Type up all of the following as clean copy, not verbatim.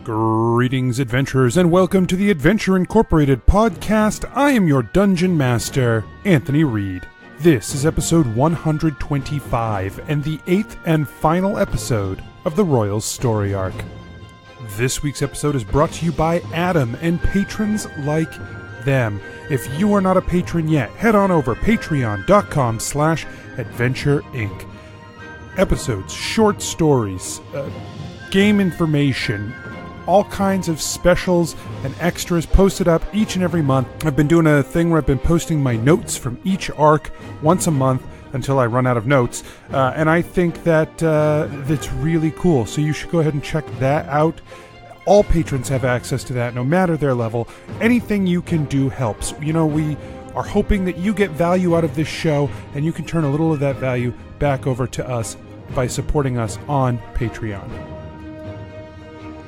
Greetings, adventurers, and welcome to the Adventure Incorporated podcast. I am your Dungeon Master, Anthony Reed. This is episode 125, and the 8th and final episode of the Royals story arc. This week's episode is brought to you by Adam and patrons like them. If you are not a patron yet, head on over patreon.com/Adventure Inc. Episodes, short stories, game information, all kinds of specials and extras posted up each and every month. I've been doing a thing where I've been posting my notes from each arc once a month until I run out of notes, and I think that that's really cool, so you should go ahead and check that out. All patrons have access to that, no matter their level. Anything you can do helps. You know, we are hoping that you get value out of this show, and you can turn a little of that value back over to us by supporting us on Patreon.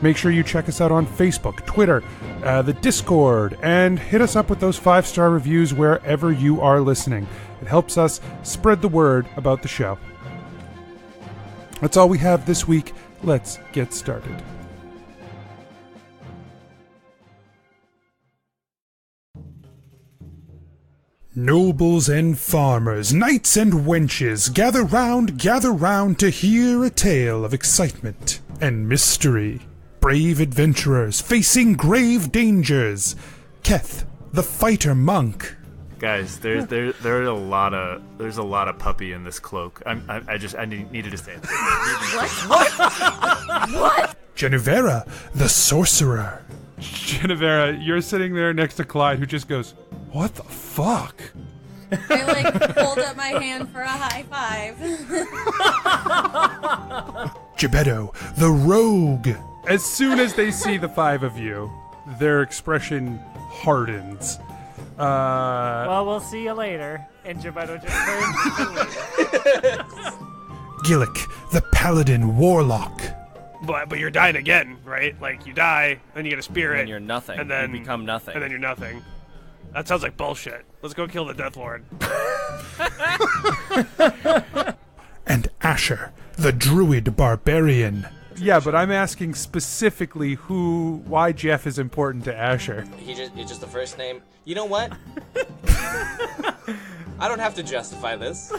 Make sure you check us out on Facebook, Twitter, the Discord, and hit us up with those 5-star reviews wherever you are listening. It helps us spread the word about the show. That's all we have this week. Let's get started. Nobles and farmers, knights and wenches, gather round to hear a tale of excitement and mystery. Brave adventurers facing grave dangers. Keth, the fighter monk. Guys, there's a lot of puppy in this cloak. I needed to say it. What? Jennuvera, the sorcerer. Jennuvera, you're sitting there next to Clyde, who just goes, "What the fuck?" I hold up my hand for a high five. Gebetto, the rogue. As soon as they see the five of you, their expression hardens. Well, we'll see you later. And Gebetto just turns. Gillick, the paladin warlock. But you're dying again, right? Like, you die, then you get a spirit. And you're nothing. And then you become nothing. And then you're nothing. That sounds like bullshit. Let's go kill the Death Lord. And Asher, the druid barbarian. Yeah, but I'm asking specifically why Jeff is important to Asher. It's just the first name. You know what? I don't have to justify this.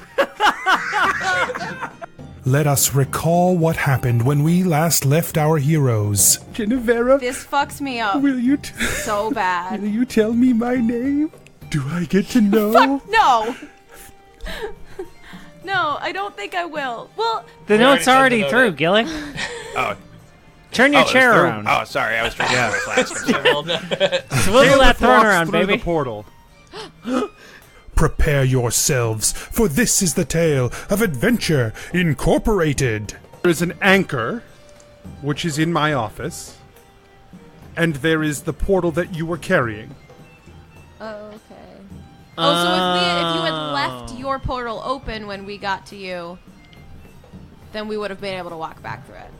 Let us recall what happened when we last left our heroes. Jennuvera, This fucks me up will you so bad. will you tell me my name? Do I get to know? Fuck no! No, I don't think I will. Well, The note's already through, Gillick. Oh. Turn your chair around. Oh, sorry. I was trying to get my flash. Swivel that throne around, through baby. the portal. Prepare yourselves, for this is the tale of Adventure Incorporated. There's an anchor, which is in my office, and there is the portal that you were carrying. okay. Oh, so if you had left your portal open when we got to you, then we would have been able to walk back through it.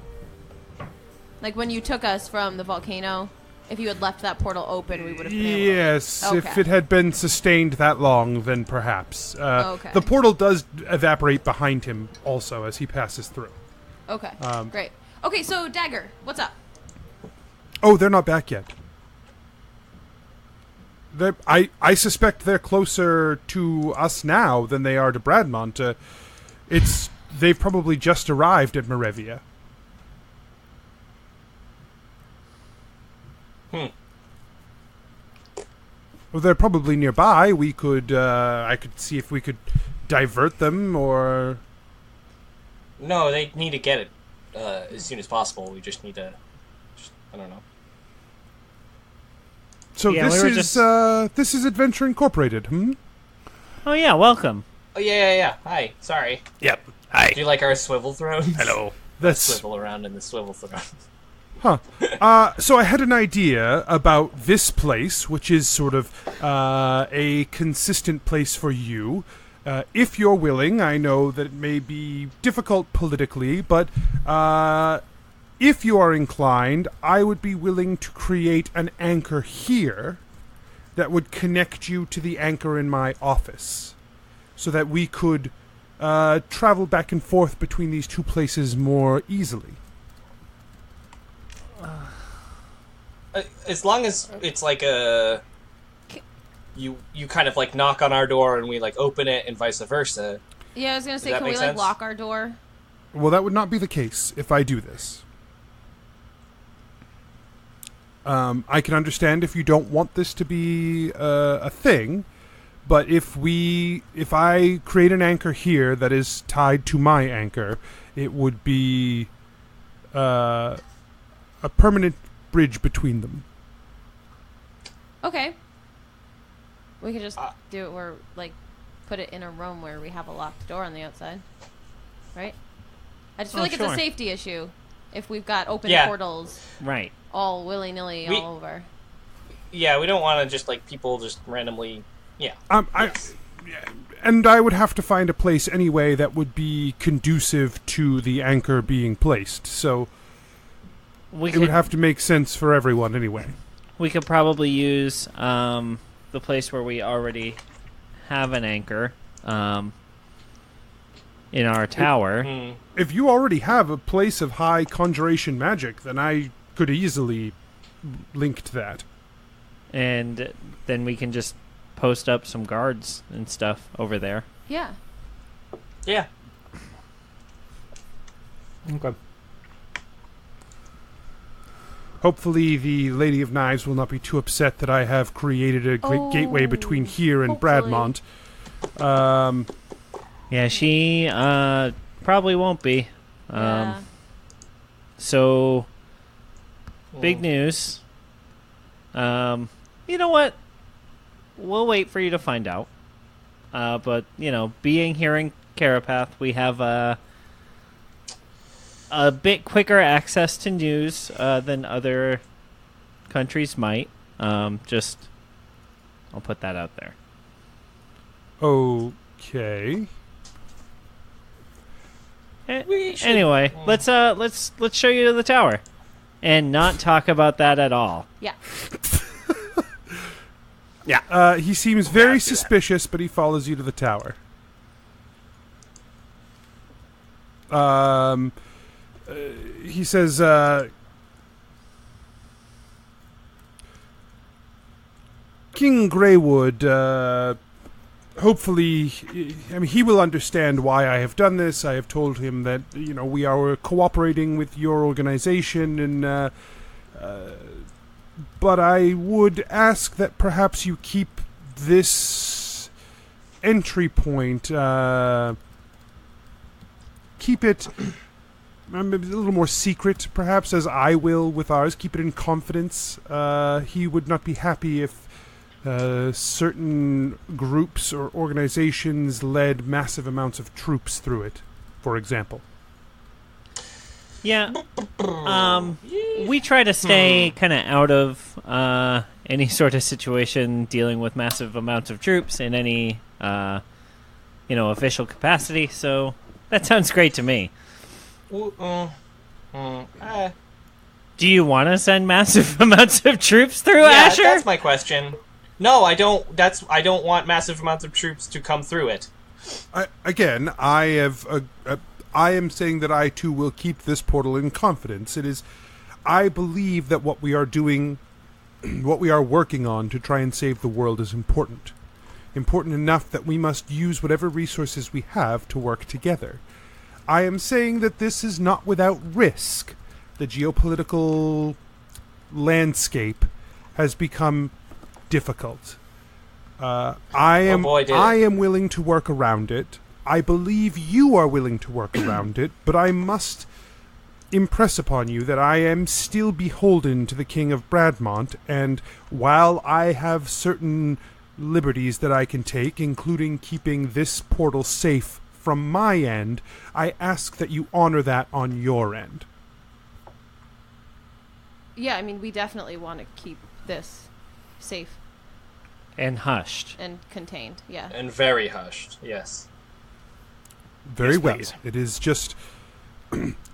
Like when you took us from the volcano, if you had left that portal open, we would have been able to... Yes, Okay. if it had been sustained that long, then perhaps. Okay. The portal does evaporate behind him also as he passes through. Okay, great. Okay, so Dagger, what's up? Oh, they're not back yet. I suspect they're closer to us now than they are to Bradmont. They've probably just arrived at Marevia. Well, they're probably nearby. We could, I could see if we could divert them, or... No, they need to get it as soon as possible. We just need to... I don't know. So Yeah, this is Adventure Incorporated, Oh, yeah, welcome. Oh, yeah. Hi. Sorry. Yep. Hi. Do you like our swivel thrones? Hello. That's... Swivel around in the swivel throne. Huh. So I had an idea about this place, which is sort of a consistent place for you. If you're willing, I know that it may be difficult politically, but if you are inclined, I would be willing to create an anchor here that would connect you to the anchor in my office, so that we could travel back and forth between these two places more easily. as long as it's like a you kind of like knock on our door and we like open it and vice versa. Yeah, I was gonna say, that can we make like sense? lock our door? Well, that would not be the case if I do this. I can understand if you don't want this to be a thing, but if I create an anchor here that is tied to my anchor, it would be a permanent bridge between them. Okay. We could just do it where, like, put it in a room where we have a locked door on the outside. Right? I just feel like it's a safety issue if we've got open portals. Right. All willy-nilly all over. Yeah, we don't want to just, like, people just randomly... Yeah. And I would have to find a place anyway that would be conducive to the anchor being placed, so... It would have to make sense for everyone anyway. We could probably use the place where we already have an anchor in our tower. If you already have a place of high conjuration magic, then I could easily link to that. And then we can just post up some guards and stuff over there. Yeah. Yeah. Okay. Hopefully the Lady of Knives will not be too upset that I have created a great gateway between here and Bradmont. Yeah, she probably won't be. So, big news. You know what? We'll wait for you to find out. But, being here in Carapath, we have a bit quicker access to news than other countries might. I'll put that out there. Okay. Anyway, let's show you the tower, and not talk about that at all. Yeah. Yeah. He seems very suspicious, but he follows you to the tower. He says, King Greywood, hopefully, he will understand why I have done this. I have told him that, we are cooperating with your organization, and, but I would ask that perhaps you keep this entry point, keep it a little more secret, perhaps, as I will with ours. Keep it in confidence. He would not be happy if certain groups or organizations led massive amounts of troops through it, for example. Yeah. We try to stay kind of out of any sort of situation dealing with massive amounts of troops in any, official capacity, so that sounds great to me. Do you want to send massive amounts of troops through Asher? That's my question. No, I don't. I don't want massive amounts of troops to come through it. I am saying that I too will keep this portal in confidence. I believe that what we are doing, what we are working on to try and save the world is important. Important enough that we must use whatever resources we have to work together. I am saying that this is not without risk. The geopolitical landscape has become difficult. I am willing to work around it. I believe you are willing to work around it, but I must impress upon you that I am still beholden to the King of Bradmont, and while I have certain liberties that I can take, including keeping this portal safe from my end, I ask that you honor that on your end. Yeah, we definitely want to keep this safe. And hushed. And contained, yeah. And very hushed, yes. Very well. It is just...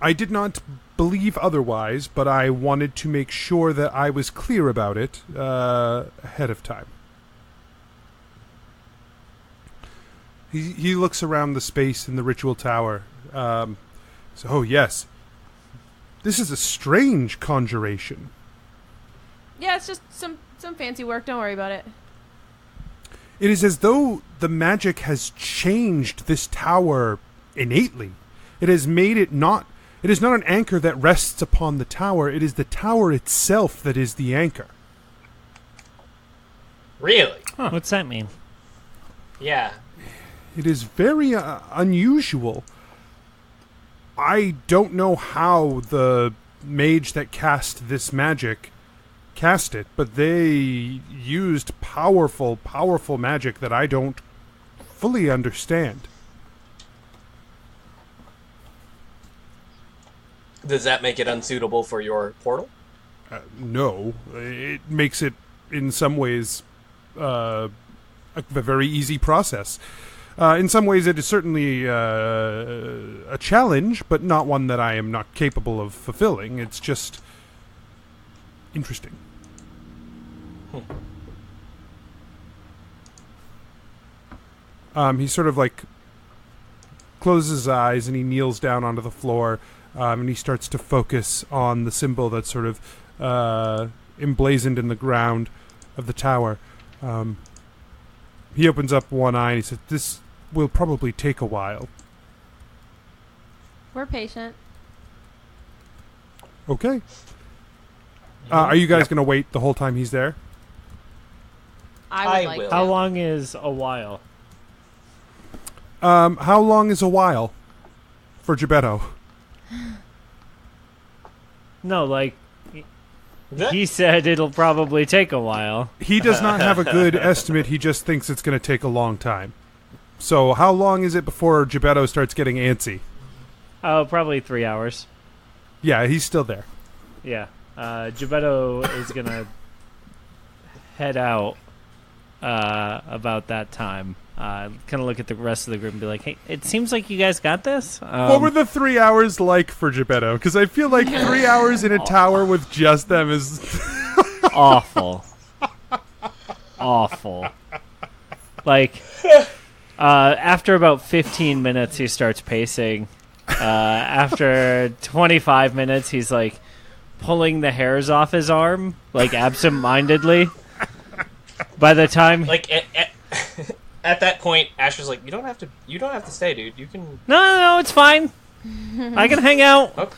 I did not believe otherwise, but I wanted to make sure that I was clear about it ahead of time. He looks around the space in the ritual tower. Yes. This is a strange conjuration. Yeah, it's just some fancy work. Don't worry about it. It is as though the magic has changed this tower innately. It has made it not... It is not an anchor that rests upon the tower. It is the tower itself that is the anchor. Really? Huh. What's that mean? Yeah. It is very unusual. I don't know how the mage that cast this magic cast it, but they used powerful, powerful magic that I don't fully understand. Does that make it unsuitable for your portal? No. It makes it, in some ways, a very easy process. In some ways, it is certainly a challenge, but not one that I am not capable of fulfilling. It's just interesting. He sort of like closes his eyes and he kneels down onto the floor, and he starts to focus on the symbol that's sort of emblazoned in the ground of the tower. He opens up one eye and he says, "This will probably take a while." We're patient. Okay. Are you guys going to wait the whole time he's there? I would like will. to. How long is a while? How long is a while for Gebetto? No, like, he said it'll probably take a while. He does not have a good estimate. He just thinks it's going to take a long time. So how long is it before Gebetto starts getting antsy? Oh, probably 3 hours. Yeah, he's still there. Yeah. Gebetto is going to head out about that time. Kind of look at the rest of the group and be like, hey, it seems like you guys got this. What were the 3 hours like for Gebetto? Because I feel like 3 hours in a tower with just them is... awful. Awful. Like, after about 15 minutes, he starts pacing. After 25 minutes, he's like pulling the hairs off his arm, like absent-mindedly. By the time... Like, at that point, Asher's like, you don't have to stay, dude. You can... No, it's fine. I can hang out.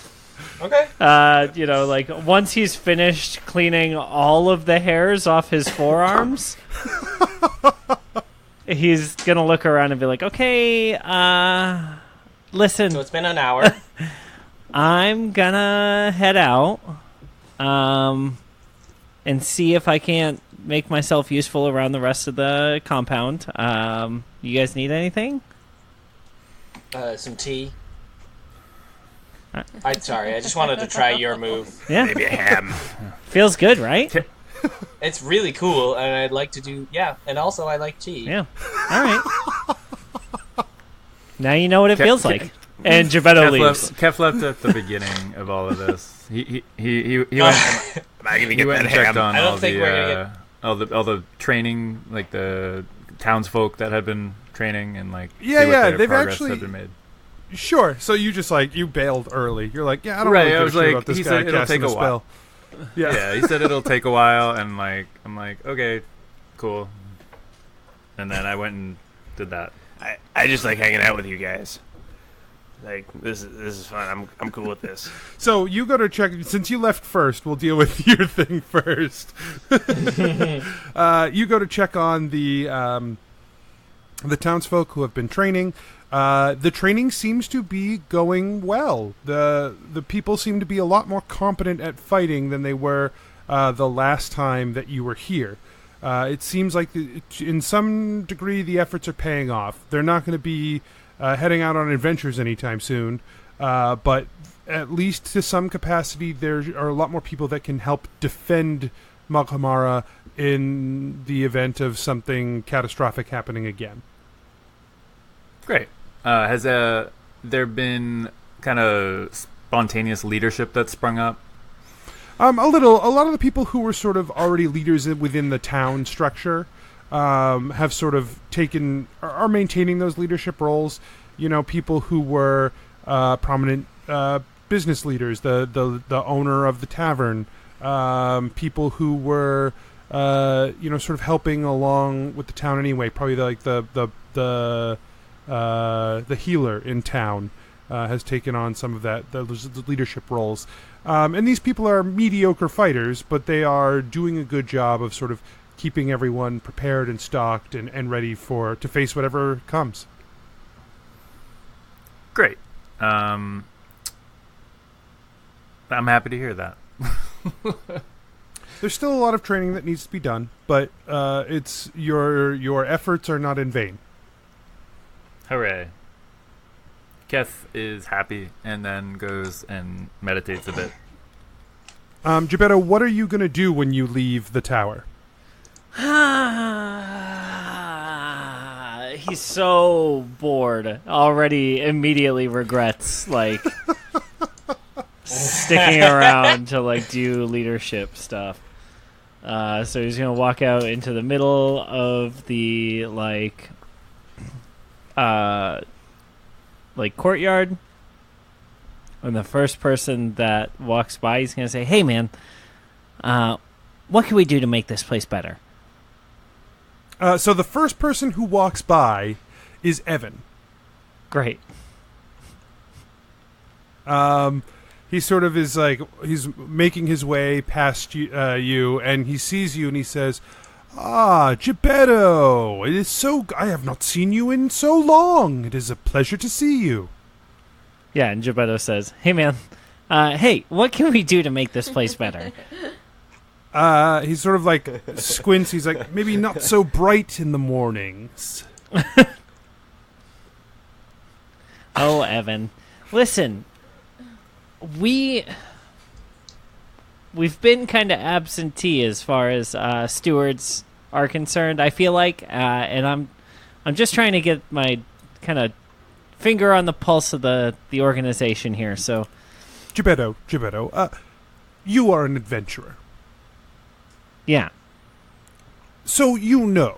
Okay. Like, once he's finished cleaning all of the hairs off his forearms, he's gonna look around and be like, okay, listen. So it's been an hour. I'm gonna head out, and see if I can't make myself useful around the rest of the compound. You guys need anything? Some tea. I'm sorry, I just wanted to try your move. Yeah. Maybe a ham. Feels good, right? It's really cool, and I'd like to do... Yeah, and also I like tea. Yeah. All right. Now you know what it feels like. And Gebetto leaves. Kev left at the beginning of all of this. He went, I'm not gonna he get went that and checked ham. on I don't all think we're gonna all the training, like the townsfolk that had been training, and like Yeah, see what their they've progress actually- had been made. Sure. So you just like, you bailed early. You're like, yeah, I don't Right, really I give was a shit like, about this he guy said it'll casting take a a while. spell. Yeah. Yeah, he said it'll take a while, and like I'm like, okay, cool. And then I went and did that. I just like hanging out with you guys. Like this is fun. I'm cool with this. So you go to check. Since you left first, we'll deal with your thing first. You go to check on the townsfolk who have been training. The training seems to be going well. The people seem to be a lot more competent at fighting than they were the last time that you were here. It seems like in some degree the efforts are paying off. They're not going to be heading out on adventures anytime soon, but at least to some capacity there are a lot more people that can help defend Maghamara in the event of something catastrophic happening again. Great. Has there been kind of spontaneous leadership that sprung up? A lot of the people who were sort of already leaders within the town structure have sort of are maintaining those leadership roles. You know, people who were prominent business leaders, the owner of the tavern, people who were, sort of helping along with the town anyway. Probably the healer in town has taken on some of the leadership roles. And these people are mediocre fighters, but they are doing a good job of sort of keeping everyone prepared and stocked and ready to face whatever comes. Great. I'm happy to hear that. There's still a lot of training that needs to be done, but it's your efforts are not in vain. Hooray. Keth is happy and then goes and meditates a bit. Geppetto, what are you going to do when you leave the tower? He's so bored. Already immediately regrets, sticking around to, do leadership stuff. So he's going to walk out into the middle of the, courtyard. And the first person that walks by, he's going to say, "Hey, man, what can we do to make this place better?" So the first person who walks by is Evan. Great. He sort of is he's making his way past you, and he sees you, and he says, Geppetto, it is I have not seen you in so long. It is a pleasure to see you. Yeah, and Geppetto says, "Hey, man, hey, what can we do to make this place better?" He's sort of squints. He's like, maybe not so bright in the mornings. Oh, Evan, listen, we've been kind of absentee as far as stewards are concerned. I feel like, and I'm just trying to get my kind of finger on the pulse of the organization here. So, Geppetto, you are an adventurer. Yeah. So you know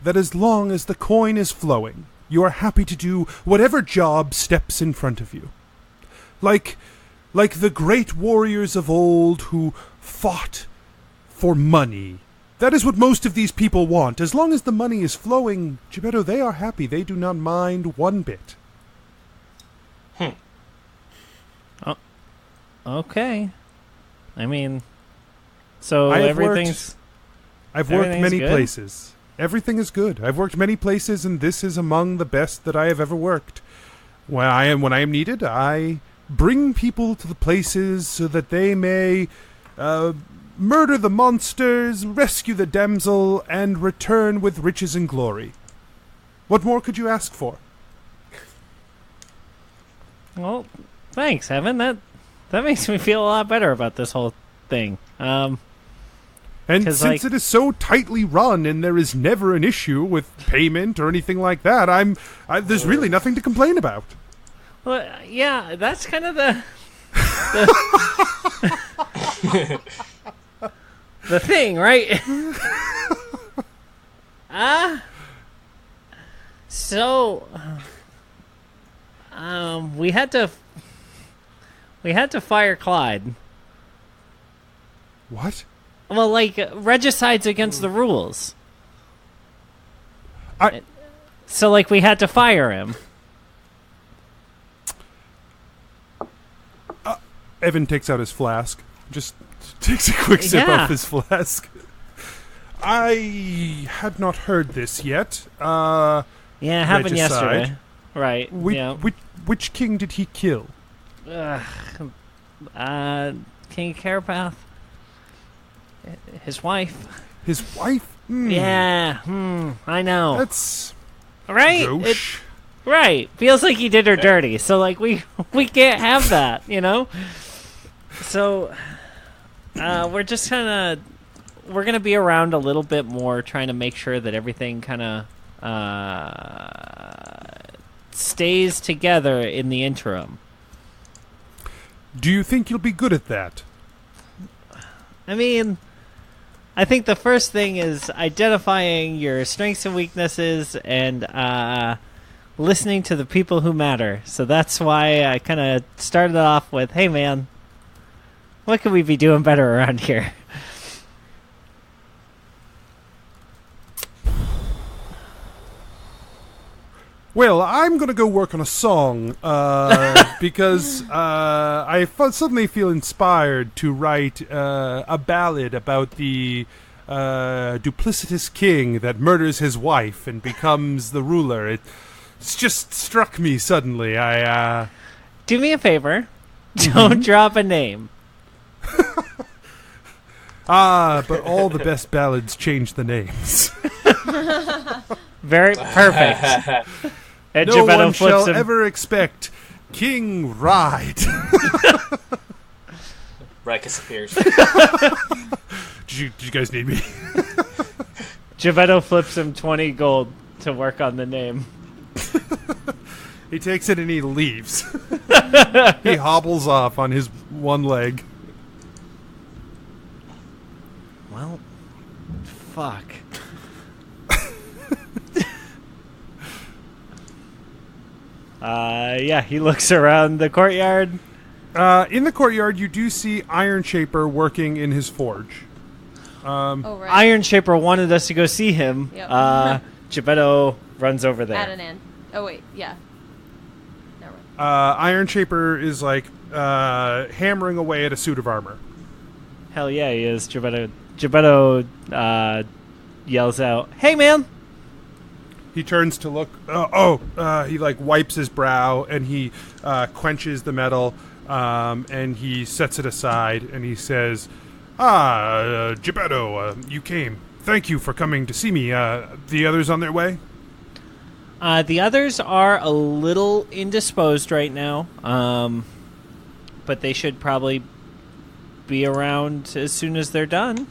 that as long as the coin is flowing, you are happy to do whatever job steps in front of you. Like the great warriors of old who fought for money. That is what most of these people want. As long as the money is flowing, Geppetto, they are happy. They do not mind one bit. Oh, okay. I mean, so I've worked many good? places. Everything is good. I've worked many places, and this is among the best that I have ever worked. When I am needed, I bring people to the places so that they may murder the monsters, rescue the damsel, and return with riches and glory. What more could you ask for? Well, thanks, Evan. That makes me feel a lot better about this whole thing. And since it is so tightly run and there is never an issue with payment or anything like that, there's really nothing to complain about. Well, yeah, that's kind of the the thing, right? So we had to fire Clyde. What? Well, regicide's against the rules. So we had to fire him. Evan takes out his flask. Just takes a quick sip off his flask. I had not heard this yet. Yeah, it happened yesterday. Right. Which king did he kill? King Carapath. His wife. His wife? Yeah. I know. That's right. Right. Feels like he did her dirty. So we can't have that, you know. So we're just we're gonna be around a little bit more, trying to make sure that everything kind of stays together in the interim. Do you think you'll be good at that? I mean, I think the first thing is identifying your strengths and weaknesses and listening to the people who matter. So that's why I kind of started off with, "Hey, man, What could we be doing better around here? Well, I'm going to go work on a song because I suddenly feel inspired to write a ballad about the duplicitous king that murders his wife and becomes the ruler. It's just struck me suddenly. Do me a favor. Don't drop a name. But all the best ballads change the names. Very perfect. And No Geppetto one flips shall him. ever expect King Ride. Rikus appears. Did you guys need me? Geppetto flips him 20 gold to work on the name. He takes it and he leaves. He hobbles off on his one leg. Well, fuck. Yeah, he looks around the courtyard. In the courtyard, you do see Iron Shaper working in his forge. Oh, right. Iron Shaper wanted us to go see him. Yep. Geppetto runs over there. Adanan. Oh, wait. Yeah. Never mind. Iron Shaper is like hammering away at a suit of armor. Hell yeah, he is. Geppetto yells out, "Hey, man!" He turns to look. He like wipes his brow and he quenches the metal, and he sets it aside and he says, Geppetto, you came. Thank you for coming to see me. The others on their way? The others are a little indisposed right now, but they should probably be around as soon as they're done.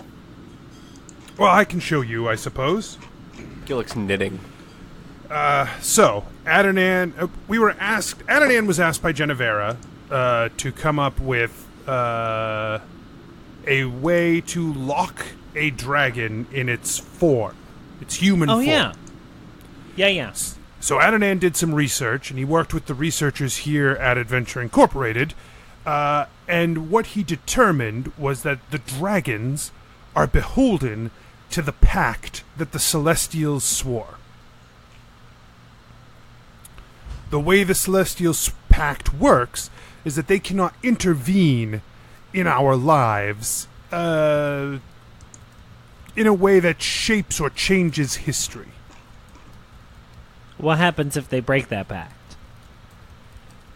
Well, I can show you, I suppose. Gillick's knitting. So, Adanan, Adanan was asked by Jennuvera to come up with a way to lock a dragon in its form, its human form. Oh, yeah. Yeah. So Adanan did some research, and he worked with the researchers here at Adventure Incorporated, and what he determined was that the dragons are beholden to the pact that the Celestials swore. The way the Celestials' pact works is that they cannot intervene in our lives in a way that shapes or changes history. What happens if they break that pact?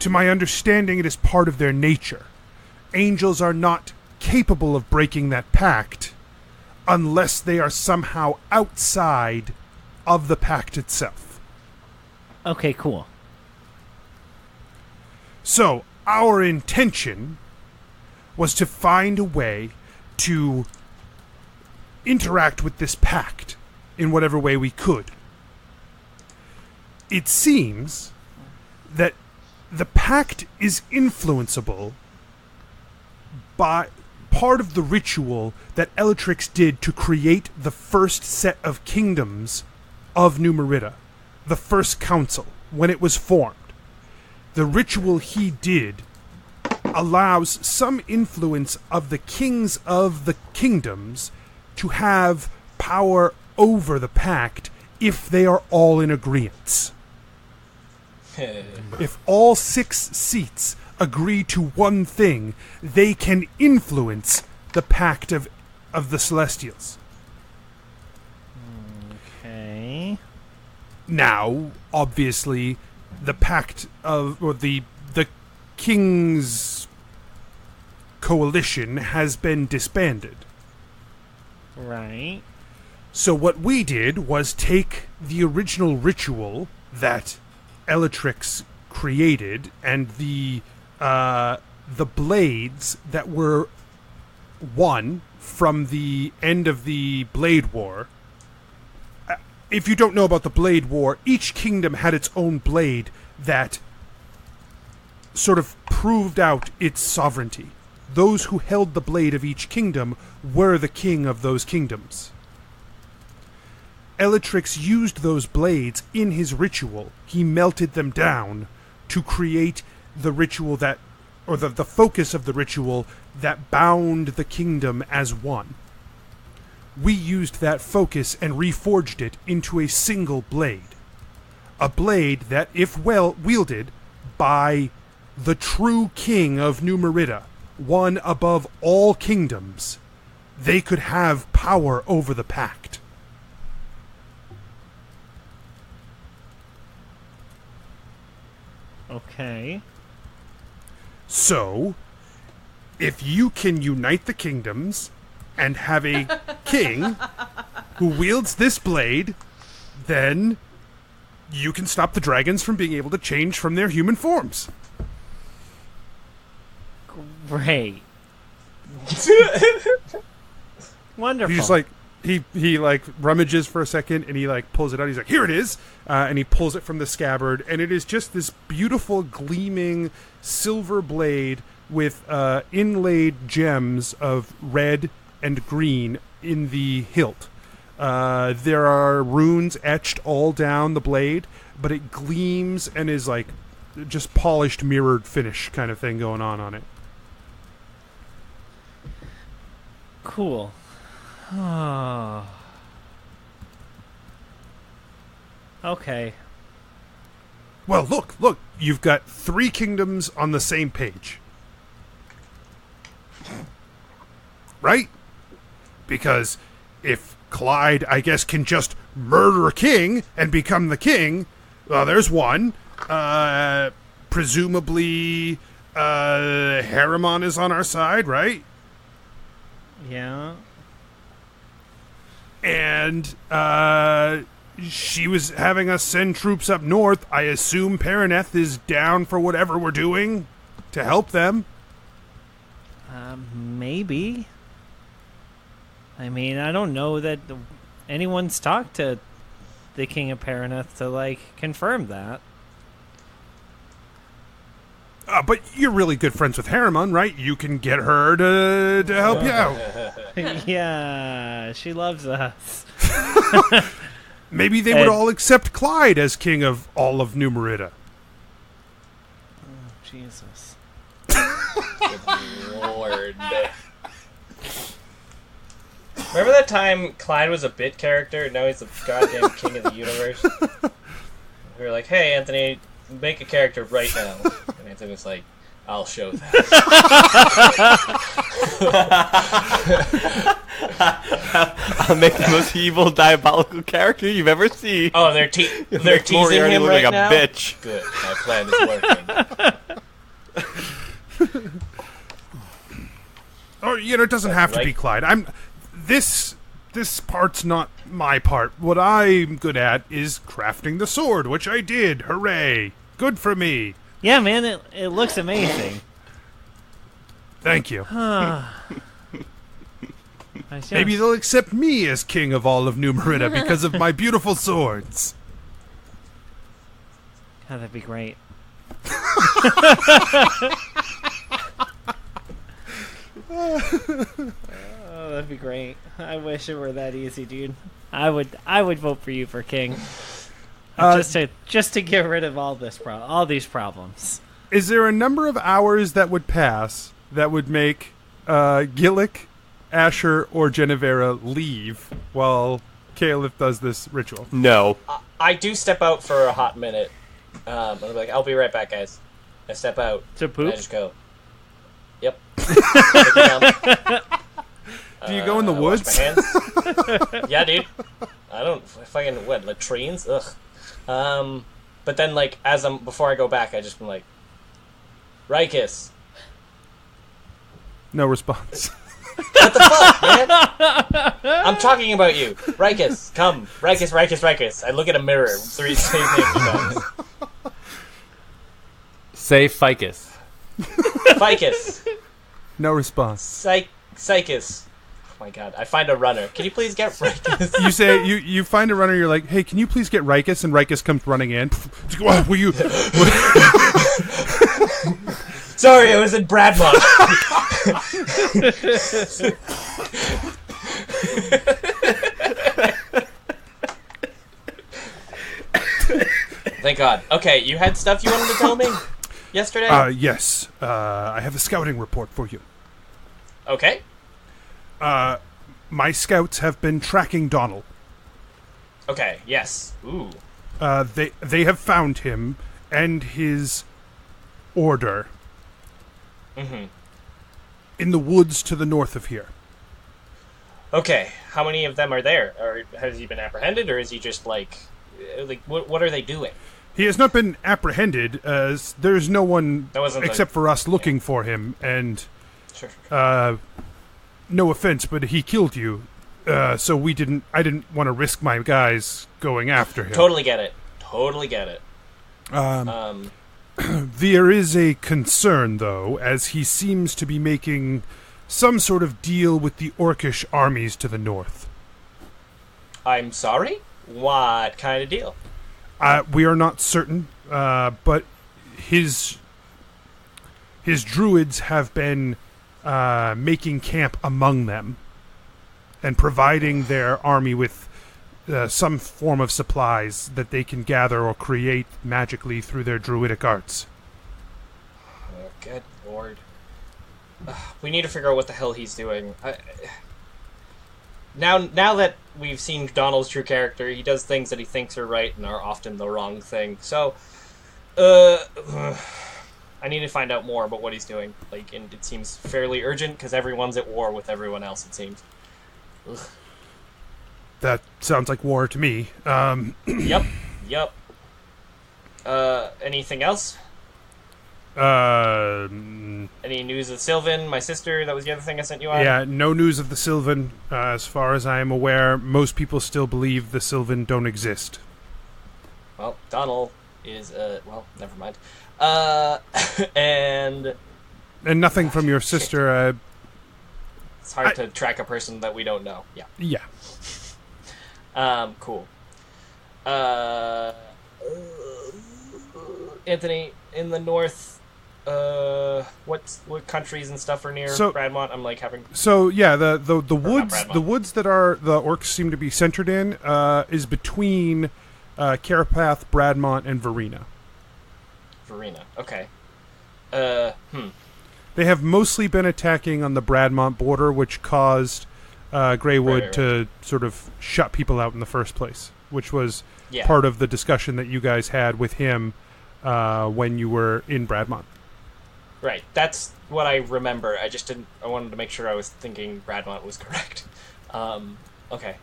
To my understanding, it is part of their nature. Angels are not capable of breaking that pact unless they are somehow outside of the pact itself. Okay, cool. So, our intention was to find a way to interact with this pact in whatever way we could. It seems that the pact is influenceable by part of the ritual that Elatrix did to create the first set of kingdoms of New Merida, the first council, when it was formed. The ritual he did allows some influence of the kings of the kingdoms to have power over the pact if they are all in agreement. If all 6 seats agree to one thing, they can influence the pact of the Celestials. Okay. Now, obviously, the pact of, or the King's coalition has been disbanded. Right. So what we did was take the original ritual that Elatrix created and the blades that were won from the end of the Blade War. If you don't know about the Blade War, each kingdom had its own blade that sort of proved out its sovereignty. Those who held the blade of each kingdom were the king of those kingdoms. Elatrix used those blades in his ritual. He melted them down to create the ritual that, or the focus of the ritual that bound the kingdom as one. We used that focus and reforged it into a single blade. A blade that, if well wielded by the true king of New Merida, one above all kingdoms, they could have power over the pact. Okay. So, if you can unite the kingdoms and have a king who wields this blade, then you can stop the dragons from being able to change from their human forms. Great. Wonderful. He just like he like rummages for a second and he like pulls it out. He's like, "Here it is," and he pulls it from the scabbard, and it is just this beautiful gleaming silver blade with inlaid gems of red and green in the hilt. There are runes etched all down the blade, but it gleams and is like just polished, mirrored finish kind of thing going on it. Cool. Okay. Well, look, you've got 3 kingdoms on the same page. Right? Because if Clyde, I guess, can just murder a king and become the king, well, there's one. Presumably, Harriman is on our side, right? Yeah. And, she was having us send troops up north. I assume Paraneth is down for whatever we're doing to help them. Maybe. I mean, I don't know that anyone's talked to the King of Paraneth to, like, confirm that. But you're really good friends with Harriman, right? You can get her to help you out. Yeah, she loves us. Maybe they would all accept Clyde as king of all of New Merida. Oh, Jesus. Lord. Remember that time Clyde was a bit character and now he's the goddamn king of the universe? We were like, hey, Anthony, make a character right now. And Anthony was like, I'll show that. I'll make the most evil, diabolical character you've ever seen. Oh, they're teasing him right like now? a bitch. Good, my plan is working. Or, it doesn't have to be Clyde. This part's not my part. What I'm good at is crafting the sword, which I did. Hooray. Good for me. Yeah, man, it looks amazing. Thank you. Nice, Maybe they'll accept me as king of all of New Merida because of my beautiful swords. God, that'd be great. Oh, that'd be great. I wish it were that easy, dude. I would vote for you for king. Just to get rid of all these problems. Is there a number of hours that would pass that would make Gillick, Asher, or Jennuvera leave while Kaolith does this ritual? No. I do step out for a hot minute. I'm like, I'll be right back, guys. I step out. To poop? And I just go. Yep. Do you go in the woods? Wash my hands. Yeah, dude. I don't fucking latrines. Ugh. But then before I go back, I just been like, Rikus. No response. What the fuck, man? I'm talking about you. Rikus, come. Rikus. I look at a mirror. 3 names times. Say ficus. Ficus. No response. Psychus. Oh my god. I find a runner. Can you please get Rikus? You say you find a runner. You're like, hey, can you please get Rikus? And Rikus comes running in. Will you? Sorry, I was in Bradmont. Thank God. Okay, you had stuff you wanted to tell me yesterday? Yes. I have a scouting report for you. Okay. My scouts have been tracking Donald. Okay. Yes. Ooh. They have found him and his order in the woods to the north of here. Okay. How many of them are there? Or has he been apprehended, or is he just like what are they doing? He has not been apprehended, as there's no one except for us looking for him, and Sure. no offense, but he killed you, so I didn't want to risk my guys going after him. Totally get it. There is a concern, though, as he seems to be making some sort of deal with the Orcish armies to the north. I'm sorry? What kind of deal? We are not certain, but his druids have been making camp among them and providing their army with some form of supplies that they can gather or create magically through their druidic arts. Oh, good lord. We need to figure out what the hell he's doing. Now that we've seen Donald's true character, he does things that he thinks are right and are often the wrong thing. So, I need to find out more about what he's doing. And it seems fairly urgent because everyone's at war with everyone else, it seems. Ugh. That sounds like war to me. Yep. Anything else? Any news of Sylvan, my sister? That was the other thing I sent you on? Yeah, no news of the Sylvan. As far as I am aware, most people still believe the Sylvan don't exist. Well, Donald is, well, never mind. And nothing from your sister. It's hard to track a person that we don't know. Yeah. Yeah. Cool. Anthony, in the north, what countries and stuff are near Bradmont? I'm having. So yeah, the woods, Bradmont. the woods that are the orcs seem to be centered in, is between Carapath, Bradmont, and Verena. Verena. Okay. They have mostly been attacking on the Bradmont border, which caused Greywood Right. to sort of shut people out in the first place, which was Yeah. part of the discussion that you guys had with him when you were in Bradmont. Right. That's what I remember. I just didn't. I wanted to make sure I was thinking Bradmont was correct. Okay.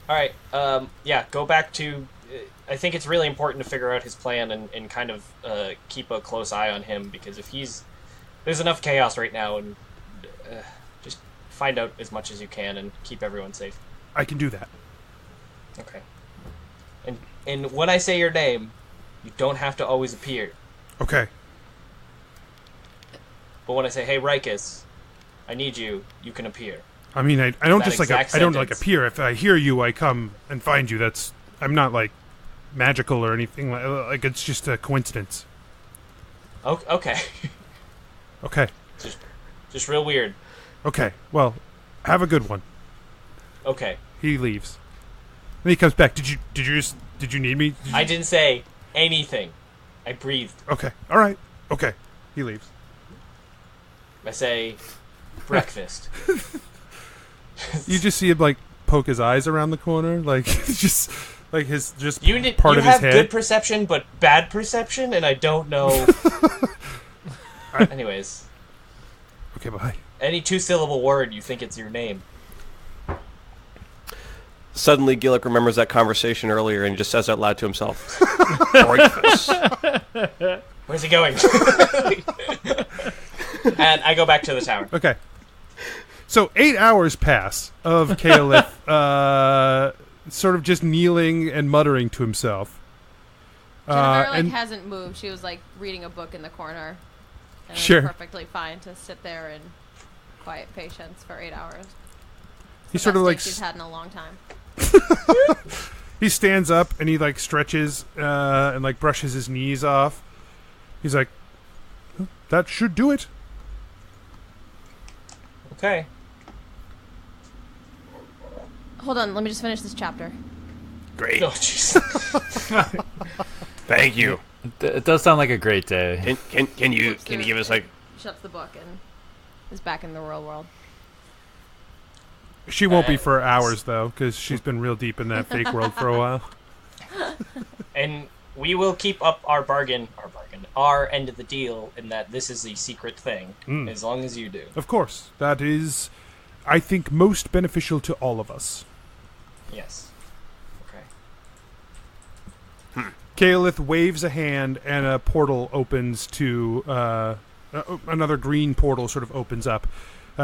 All right. Yeah. Go back to. I think it's really important to figure out his plan and kind of keep a close eye on him, because if there's enough chaos right now, and just find out as much as you can and keep everyone safe. I can do that. Okay. And when I say your name, you don't have to always appear. Okay. But when I say, "Hey, Rikus, I need you," you can appear. I mean, I don't That just exact I don't sentence. appear. If I hear you, I come and find you. I'm not magical or anything. Like it's just a coincidence. Okay. Okay. Just real weird. Okay. Well, have a good one. Okay. He leaves. Then he comes back. Did you need me? I didn't say anything. I breathed. Okay. All right. Okay. He leaves. I say breakfast. You just see him poke his eyes around the corner, just his You part of his have head. good perception, but bad perception, and I don't know. Anyways, Okay. Bye. any two-syllable word, you think it's your name. Suddenly, Gillick remembers that conversation earlier and just says out loud to himself, "Breakfast." Where's he going? And I go back to the tower. Okay. So 8 hours pass of Kaolith sort of just kneeling and muttering to himself. Jennuvera hasn't moved. She was reading a book in the corner. And Sure. It was perfectly fine to sit there in quiet patience for 8 hours. He sort of she's had in a long time. he stands up and he stretches and brushes his knees off. He's like, "That should do it." Okay. Hold on, let me just finish this chapter. Great. Oh, jeez. Thank you. It does sound like a great day. Can you give us Shuts the book and is back in the real world. She won't be for hours, though, because she's been real deep in that fake world for a while. And we will keep up our end of the deal in that this is a secret thing, as long as you do. Of course. That is, I think, most beneficial to all of us. Yes. Okay. Kaolith waves a hand, and a portal opens to... another green portal sort of opens up.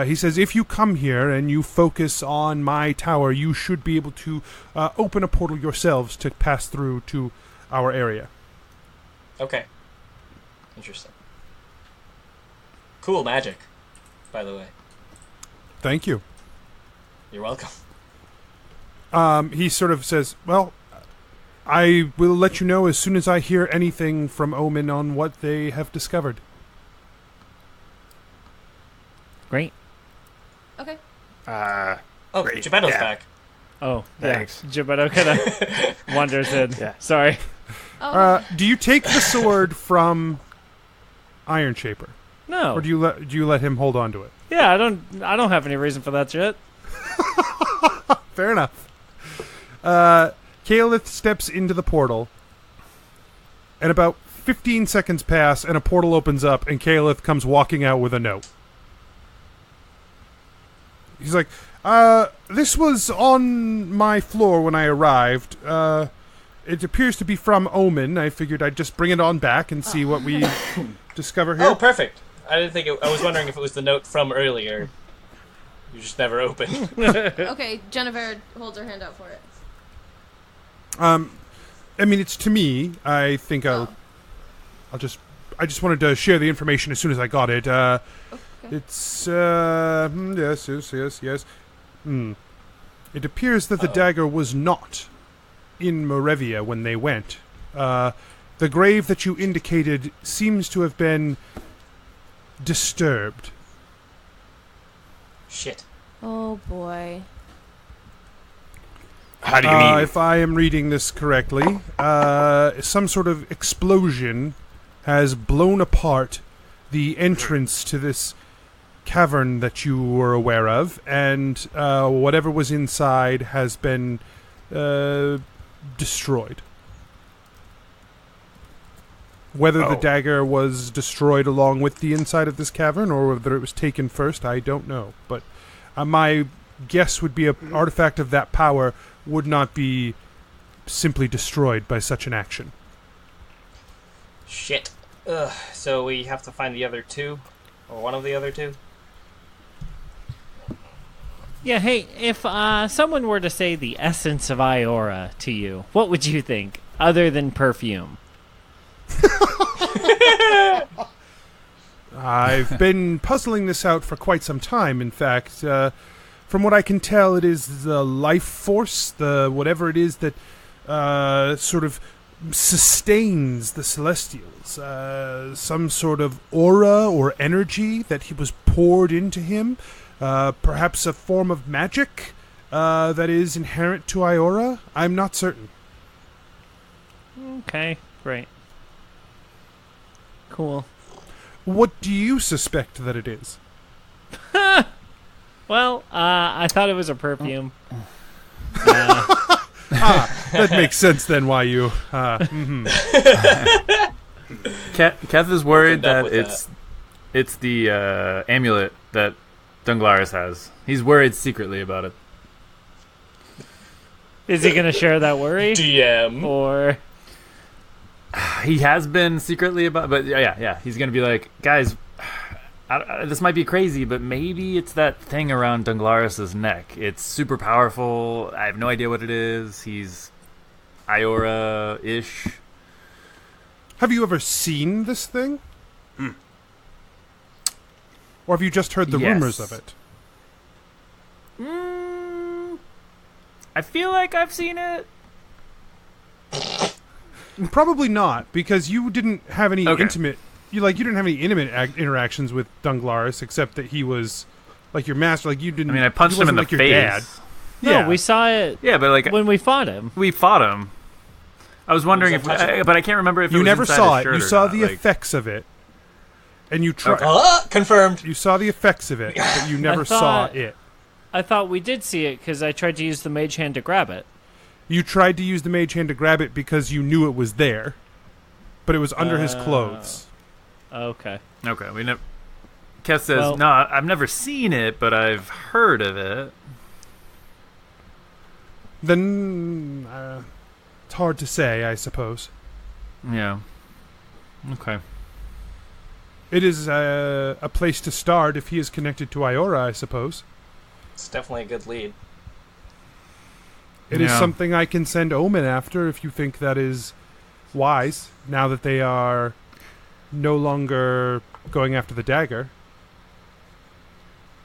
He says, if you come here and you focus on my tower, you should be able to open a portal yourselves to pass through to our area. Okay. Interesting. Cool magic, by the way. Thank you. You're welcome. He sort of says, well, I will let you know as soon as I hear anything from Omen on what they have discovered. Great. Okay. Oh, Great. Gebetto's Yeah. back. Oh, Thanks. yeah. Gebetto kind of wanders in. Yeah. Sorry. Oh, Do you take the sword from Iron Shaper, No. or do you let him hold on to it? Yeah, I don't have any reason for that shit. Fair enough. Kaolith steps into the portal, and about 15 seconds pass, and a portal opens up, and Kaolith comes walking out with a note. He's like, this was on my floor when I arrived. It appears to be from Omen. I figured I'd just bring it on back and see what we discover here. Oh, perfect. I didn't think I was wondering if it was the note from earlier. You just never opened. okay, Jennuvera holds her hand out for it. I mean, it's to me. I think I just wanted to share the information as soon as I got it. Okay. It's, yes. It appears that the dagger was not in Morevia when they went. The grave that you indicated seems to have been disturbed. Shit. Oh, boy. How do you mean? If I am reading this correctly, some sort of explosion has blown apart the entrance to this cavern that you were aware of, and whatever was inside has been destroyed. Whether the dagger was destroyed along with the inside of this cavern, or whether it was taken first, I don't know. But my guess would be an artifact of that power would not be simply destroyed by such an action. Shit. Ugh. So we have to find the other two? Or one of the other two? Yeah, hey, if someone were to say the essence of Iora to you, what would you think, other than perfume? I've been puzzling this out for quite some time, in fact. From what I can tell, it is the life force, the whatever it is that sort of sustains the Celestials. Some sort of aura or energy that he was poured into him. Perhaps a form of magic that is inherent to Iora. I'm not certain. Okay, great. Cool. What do you suspect that it is? Well, I thought it was a perfume. That makes sense then why you... Keth is worried Opened up that with it's the amulet that Dunglaris has. He's worried secretly about it. Is he going to share that worry? DM. Or... He has been secretly about, but yeah. He's gonna be like, guys, this might be crazy, but maybe it's that thing around Dunglaris' neck. It's super powerful. I have no idea what it is. He's Iora-ish. Have you ever seen this thing? Or have you just heard the Yes. rumors of it? I feel like I've seen it. Probably not, because you didn't have any intimate. You didn't have any intimate interactions with Dunglaris, except that he was like your master. Like you didn't. I mean, I punched him in the like your face. dad. No, Yeah. we saw it Yeah, but like when we fought him. we fought him. I was wondering if, Was it touchable? but I can't remember if it You was never inside saw his it. shirt You or saw not. the Like, effects of it, and you tried. Okay. Confirmed. You saw the effects of it, but you never saw thought- it. I thought we did see it because I tried to use the mage hand to grab it. You tried to use the mage hand to grab it because you knew it was there, but it was under his clothes. Okay. Okay, we never. Keth says, Well- "No, I've never seen it, but I've heard of it." Then it's hard to say, I suppose. Yeah. Okay. It is a place to start if he is connected to Iora, I suppose. It's definitely a good lead. It is Yeah. something I can send Omen after if you think that is wise, now that they are no longer going after the dagger.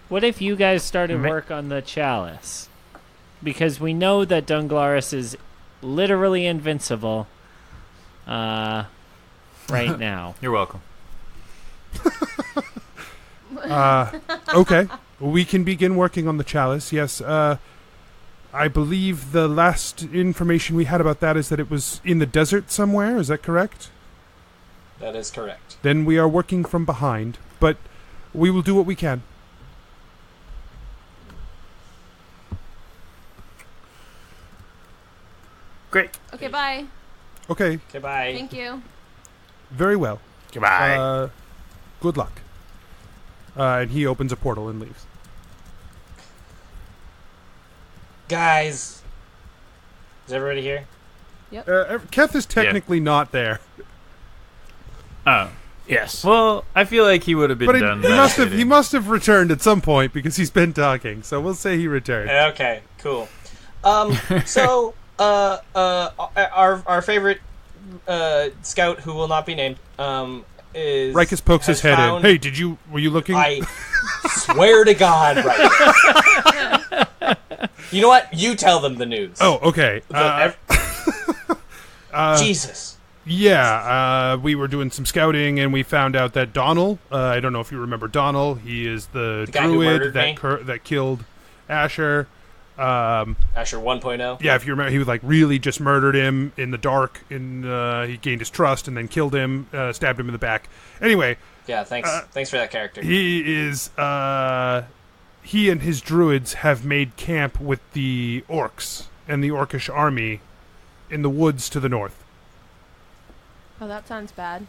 What if you guys started Ma- work on the chalice? Because we know that Dunglaris is literally invincible right now. You're welcome. Okay, we can begin working on the chalice, yes. I believe the last information we had about that is that it was in the desert somewhere, is that correct? That is correct. Then we are working from behind, but we will do what we can. Great. Okay, bye. Okay, Goodbye. Thank you. very well. Goodbye. Good luck. And he opens a portal and leaves. Guys. Is everybody here? Keth is technically not there, Oh. yes. Well, I feel like he would have been but done. he must have returned at some point because he's been talking. So we'll say he returned. Okay, cool. So, our favorite scout, who will not be named, is Rikus pokes his head in. found- Hey, were you looking? I swear to God, Rikus. You know what? You tell them the news. Oh, okay. Jesus. Yeah, we were doing some scouting and we found out that Donnell, I don't know if you remember Donnell, he is the guy who druid murdered me? that killed Asher. Asher 1.0. Yeah, if you remember, he was like really just murdered him in the dark, and he gained his trust and then killed him, stabbed him in the back. Anyway, Yeah, thanks. Thanks for that character. he is, he and his druids have made camp with the orcs and the orcish army in the woods to the north. Oh, that sounds bad.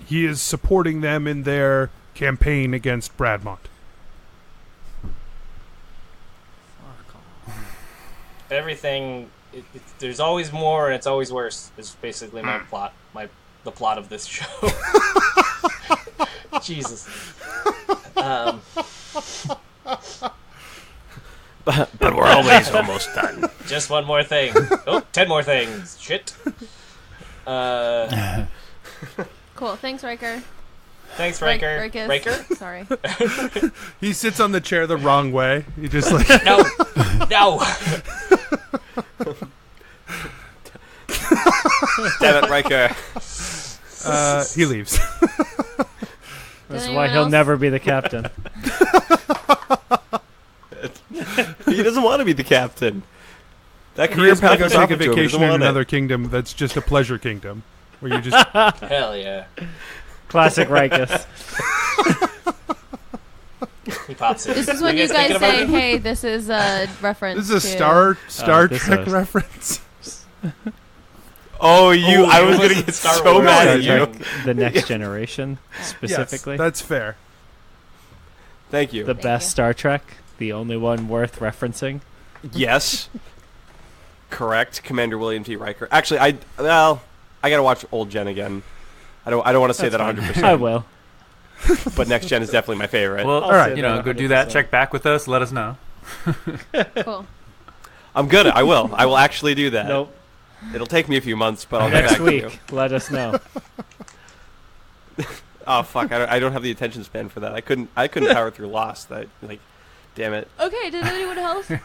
He is supporting them in their campaign against Bradmont. Everything. There's always more, and it's always worse. Is basically my plot. The plot of this show. Jesus. But we're always almost done. Just one more thing. Oh, 10 more things. Shit. Cool. Thanks, Riker. Thanks, Riker. Rikus. Riker? Sorry. He sits on the chair the wrong way. He just like No. No. Damn it, Riker. he leaves. That's anyone why he'll else? never be the captain. He doesn't want to be the captain. That He career is going path to goes take a off into him. He vacation doesn't in want it. another kingdom that's just a pleasure kingdom, where you just Hell yeah. Classic Rikus. He pops in. This is when you guys thinking about say, it? "Hey, this is a reference." this is a to... Star this Trek is- reference. Oh, you! Oh, I it was gonna wasn't get Star so Wars. mad Star at you. Trek, the next generation, specifically. Yes, that's fair. Thank you. The best you. Star Trek, the only one worth referencing. Yes. Correct, Commander William T. Riker. Actually, I gotta watch old Gen again. I don't want to say that 100%. I will. But next Gen is definitely my favorite. Well, I'll say you that know, go do that. 100%. Check back with us. Let us know. Cool. I'm good. I will. I will actually do that. Nope. It'll take me a few months, but I'll get Next back to you. week, let us know. Oh fuck! I don't have the attention span for that. I couldn't power through Lost. Damn it. Okay. Did anyone else? You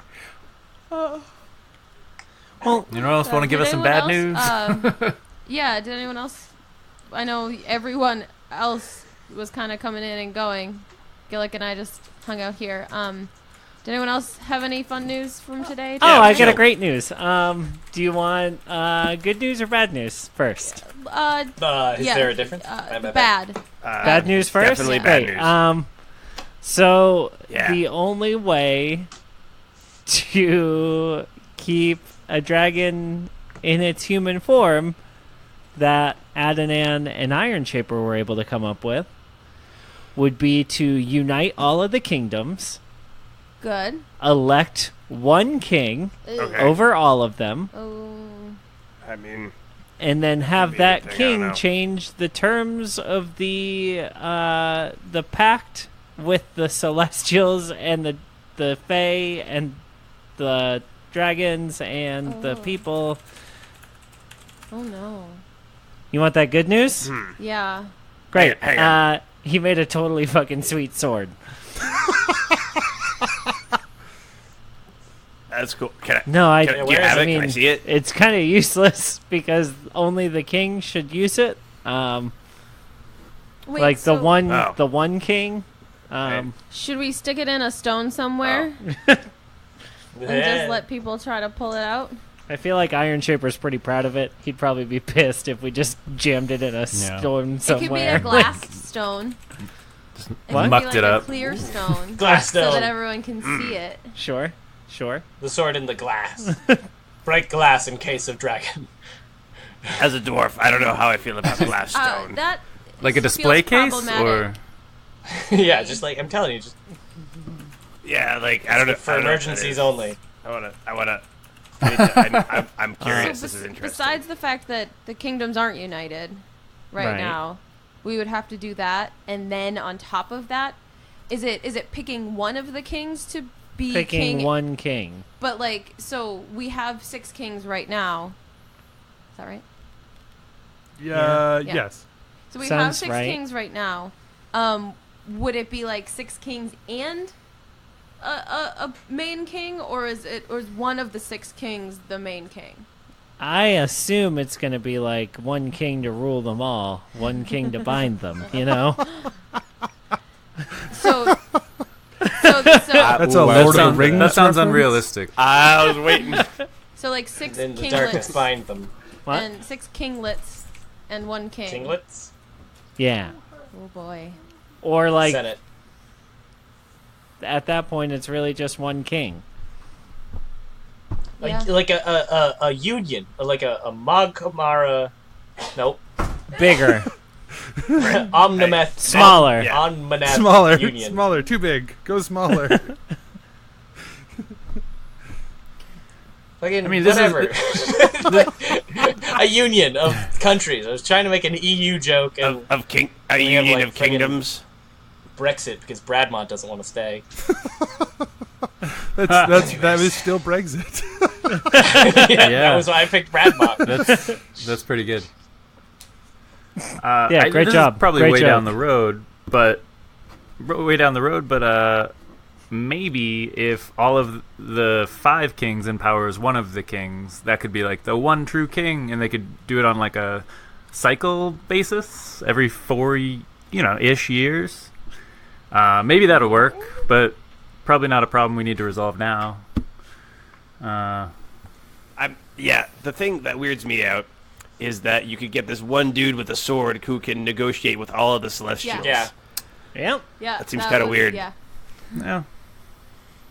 know, else want to give Did us some anyone bad else, news? Yeah. Did anyone else? I know everyone else was kind of coming in and going. Gillick and I just hung out here. Did anyone else have any fun news from today? Oh, Yeah, I got sure. a great news. Do you want good news or bad news first? Is Yeah, there a difference? My bad. Bad. Bad news first? Definitely bad Great. news. So Yeah. the only way to keep a dragon in its human form that Adnan and Iron Shaper were able to come up with would be to unite all of the kingdoms, Good. elect one king Okay. over all of them, Oh. I mean, and then have be a that good thing, I don't king know. change the terms of the pact with the Celestials and the Fae and the dragons and the Oh. people. Oh no. You want that good news? Yeah. Great. Hang on. He made a totally fucking sweet sword. that's cool. Can I? No, I. Can I- do you have it? I mean, Can I see it? it's kind of useless because only the king should use it. Wait, Like so the one king. should we stick it in a stone somewhere Oh. and just let people try to pull it out? I feel like Iron Shaper's pretty proud of it. He'd probably be pissed if we just jammed it in a stone It somewhere. could be a glass stone. It What? could Mucked be it like up. a clear stone, Glass so that stone. everyone can see it. Sure. The sword in the glass. Bright glass in case of dragon. As a dwarf, I don't know how I feel about glass stone. That Like a feels display case, problematic. or Yeah, just like I'm telling you, just Yeah, like I don't know. for I don't know what that emergencies is. only. I wanna. I'm curious. So This is interesting. besides the fact that the kingdoms aren't united right now, we would have to do that, and then on top of that, is it picking one of the kings to be Picking king? one king. But like, so we have 6 kings right now. Is that right? Yeah. Yeah. Yes. So we Sounds have 6 right. kings right now. Would it be like 6 kings and a main king, or is one of the 6 kings the main king? I assume it's going to be like one king to rule them all, one king to bind them, you know? So That's a Lord of the Rings. that sounds reference? unrealistic. I was waiting. so like 6 Then the darkness kinglets bind them. What? and 6 kinglets and 1 king. Kinglets? Yeah. Oh boy. Or like Senate. at that point it's really just one king. Yeah. Like a union, like a Magkamara. Nope. Bigger, Omnimeth. smaller. Yeah. Omnimeth Smaller. Union. Smaller. Too big. Go smaller. Fucking I mean, this is- whatever. A union of countries. I was trying to make an EU joke and of king, a We have, union like, of kingdoms. Brexit because Bradmont doesn't want to stay. That is still Brexit. yeah, Yeah. that was why I picked Bradmont. That's pretty good. Yeah, great this job. Is probably Great way job. down the road, but maybe if all of the 5 kings empowers one of the kings, that could be like the one true king, and they could do it on like a cycle basis every 4 ish years. Maybe that'll work, but probably not a problem we need to resolve now. Yeah, the thing that weirds me out is that you could get this one dude with a sword who can negotiate with all of the Celestials. Yeah. Yep. Yeah. That seems kinda would- weird. Yeah. Yeah.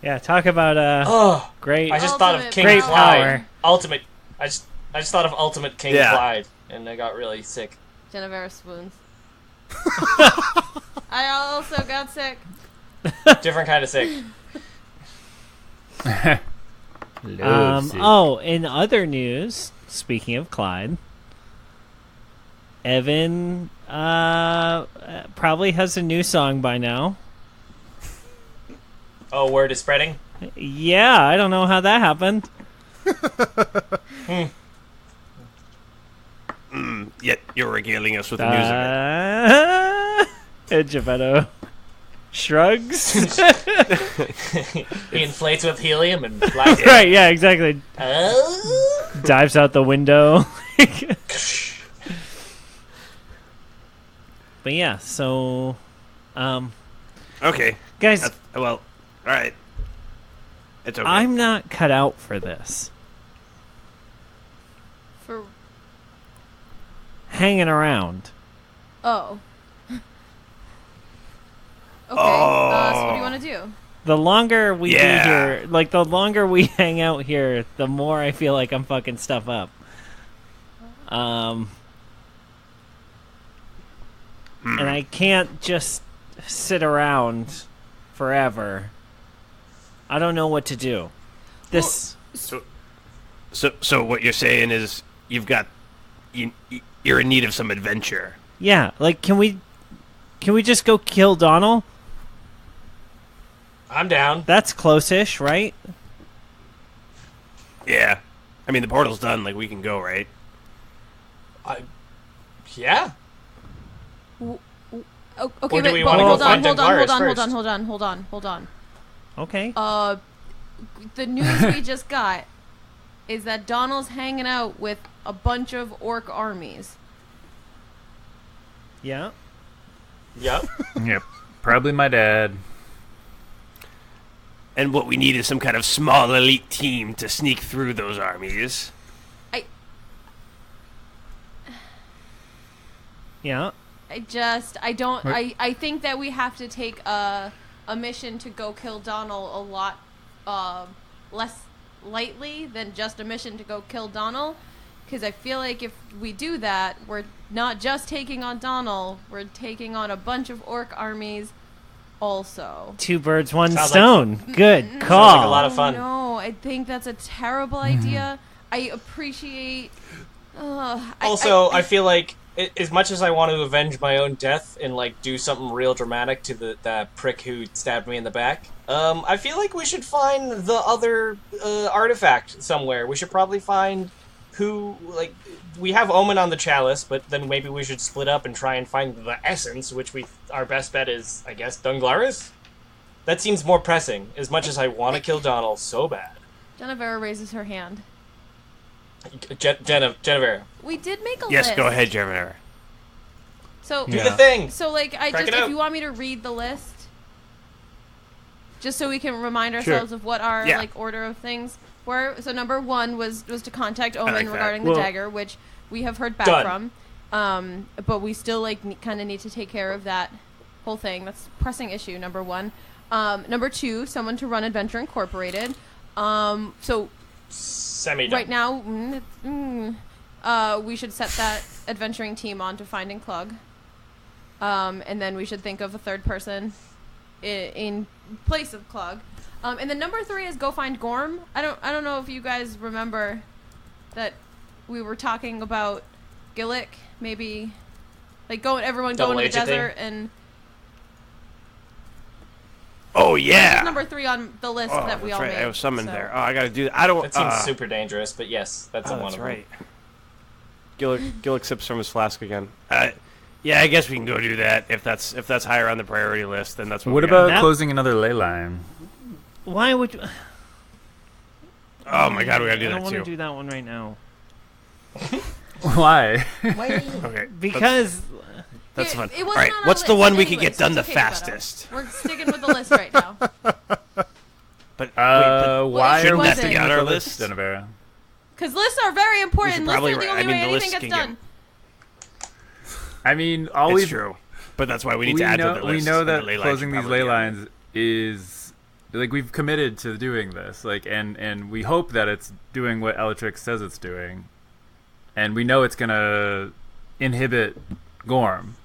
Yeah, talk about Oh, great. I just thought of Ultimate King Great Clyde. power. Ultimate. I just thought of Ultimate King Yeah. Clyde, and I got really sick. Jennuvera swoons. I also got sick. Different kind of sick. In other news, speaking of Clyde, Evan probably has a new song by now. Oh, word is spreading. Yeah, I don't know how that happened. Yet you're regaling us with the news of it. And Geppetto shrugs. He inflates with helium and flies. Right, yeah, exactly. Oh. Dives out the window. But yeah, so Okay. guys, Well, all right. It's okay. I'm not cut out for this. For Hanging around. oh. So what do you want to do? The longer we be here, like the longer we hang out here, the more I feel like I'm fucking stuff up. And I can't just sit around forever. I don't know what to do. This. So what you're saying is you're in need of some adventure. Yeah, like can we just go kill Donald? I'm down. That's close-ish, right? Yeah. I mean, the portal's done. Like, we can go, right? Yeah. Okay, Or do we wait, wanna hold go on, find hold Dunglaris on. Okay. The news we just got is that Donald's hanging out with a bunch of orc armies. Yeah. Yep. Yep. Probably my dad. And what we need is some kind of small elite team to sneak through those armies. Yeah. I think that we have to take a mission to go kill Donald a lot less lightly than just a mission to go kill Donald. Because I feel like if we do that, we're not just taking on Donald, we're taking on a bunch of orc armies also. 2 birds, 1 Sounds stone. Good call. Sounds like a lot of fun. No, I think that's a terrible idea. I appreciate... I feel like as much as I want to avenge my own death and like do something real dramatic to that prick who stabbed me in the back, I feel like we should find the other artifact somewhere. We should probably find we have Omen on the chalice, but then maybe we should split up and try and find the essence, which our best bet is, I guess, Dunglaris? That seems more pressing, as much as I want to kill Donald so bad. Jennuvera raises her hand. Jennuvera. We did make a list. Yes, go ahead, Jennuvera. So Do the thing! So, like, if you want me to read the list, just so we can remind ourselves of what our order of things were. So number 1 was to contact Omen regarding the dagger, which we have heard back from. But we still kind of need to take care of that whole thing. That's pressing issue number 1. Number 2, someone to run Adventure Incorporated. So semi-done. right now, we should set that adventuring team on to finding Clug. And then we should think of a third person in place of Clug. And then number 3 is go find Gorm. I don't know if you guys remember that we were talking about Gillick, maybe like everyone going to the desert and. Oh yeah. That's number 3 on the list that we all made. I was summoned there. Oh, I gotta do that. I don't. That seems super dangerous, but yes, that's one of them. Right. Gillick sips from his flask again. Yeah, I guess we can go do that if that's higher on the priority list. Then that's what about closing another ley line? Why would you... Oh my god, we gotta do that too. I don't want to do that one right now. Why? Okay. Because... That's fun. It All right, what's the one we could get done the fastest? We're sticking with the list right now. But why shouldn't are that we be sticking on with our the list? Jennuvera? Because lists are very important. Lists are the only way anything gets done. I mean, it's true. But that's why we need to add to the list. We know that closing these ley lines is... Like, we've committed to doing this. Like, and we hope that it's doing what Elatrix says it's doing. And we know it's going to inhibit Gorm.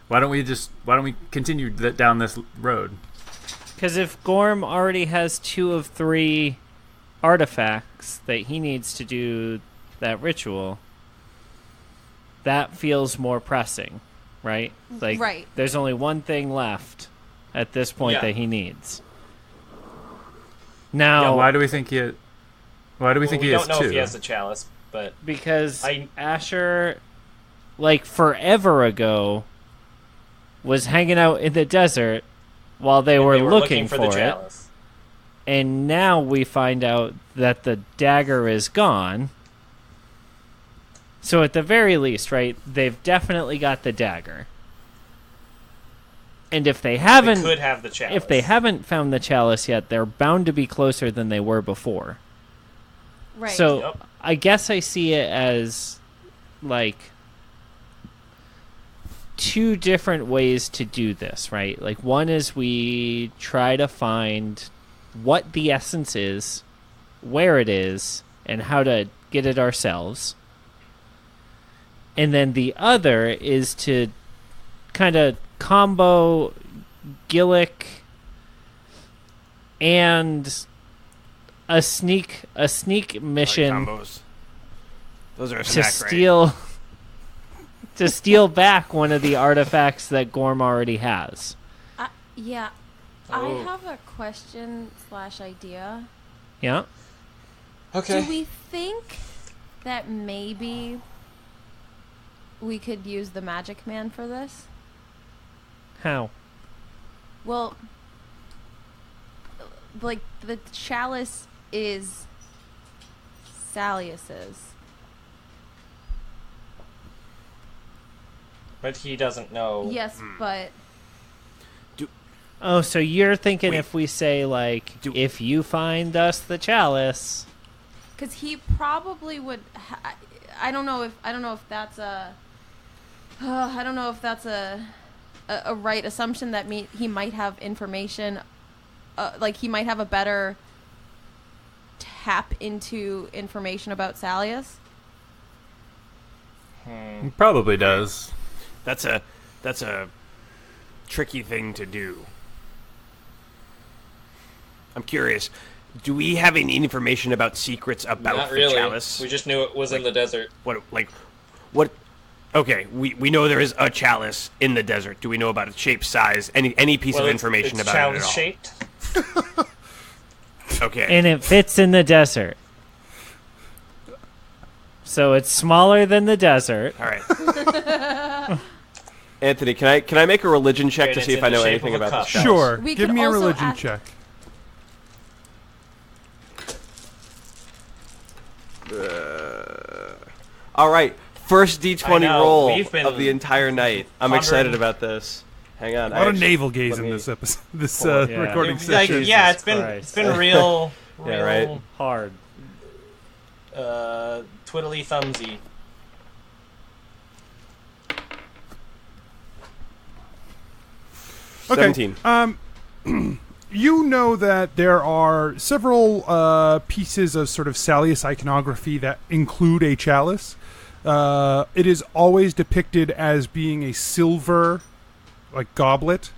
Why don't we continue down this road? Because if Gorm already has 2 of 3 artifacts that he needs to do that ritual, that feels more pressing, right? Like, right. There's only one thing left at this point that he needs. Now, why do we think he? He has 2? We don't know if he has the chalice, but because Asher, like forever ago, was hanging out in the desert while they were looking for the it. chalice. And now we find out that the dagger is gone. So at the very least, right, they've definitely got the dagger. And if they haven't, they could have the chalice. If they haven't found the chalice yet, they're bound to be closer than they were before. Right. So I guess I see it as like two different ways to do this, right? Like, one is we try to find what the essence is, where it is, and how to get it ourselves. And then the other is to kind of combo Gillick and a sneak mission Combos. Those are a to snack, steal to steal back one of the artifacts that Gorm already has. Yeah. Oh. I have a question / idea. Yeah. Okay. Do we think that maybe we could use the Magic Man for this? How? Well, like, the chalice is Salius's. But he doesn't know. Yes, but... Oh, so you're thinking Wait. if we say, like, if you find us the chalice... Because he probably would... I don't know if that's a... I don't know if that's a right assumption that he might have information... like, he might have a better tap into information about Salius. He probably does. That's a tricky thing to do. I'm curious. Do we have any information about secrets about Not the really. chalice? We just knew it was in the desert. What? Okay, we know there is a chalice in the desert. Do we know about its shape, size, any piece of information it's about it at chalice all? shaped. Okay. And it fits in the desert. So it's smaller than the desert. All right. Anthony, can I make a religion check And to it's see if in I the know shape anything of a about cup. this chalice? Sure. We Give could me a also religion ask- check. All right. First D20 I know, roll we've been of the entire night. I'm pondering- excited about this. Hang on. A lot of actually- navel gaze let in me- this episode, this Yeah. recording Like, session. yeah, it's Christ. been real, Yeah, right. Hard. twiddly thumbsy. Okay. 17. You know that there are several pieces of sort of Salius iconography that include a chalice. It is always depicted as being a silver, like, goblet,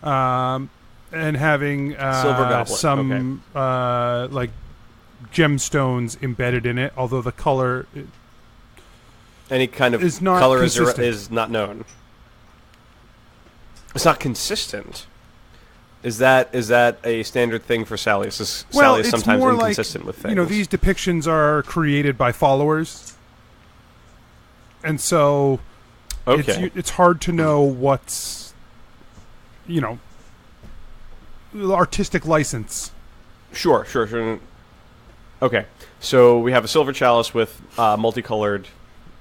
and having Silver goblet, some like gemstones embedded in it. Although the color, Any kind of It's not color consistent. is not known. It's not consistent. Is that a standard thing for Salius? Is well, Salius it's sometimes more inconsistent like, with things? you know, these depictions are created by followers, and so Okay. it's hard to know what's, you know, the artistic license. Sure. Okay, so we have a silver chalice with multicolored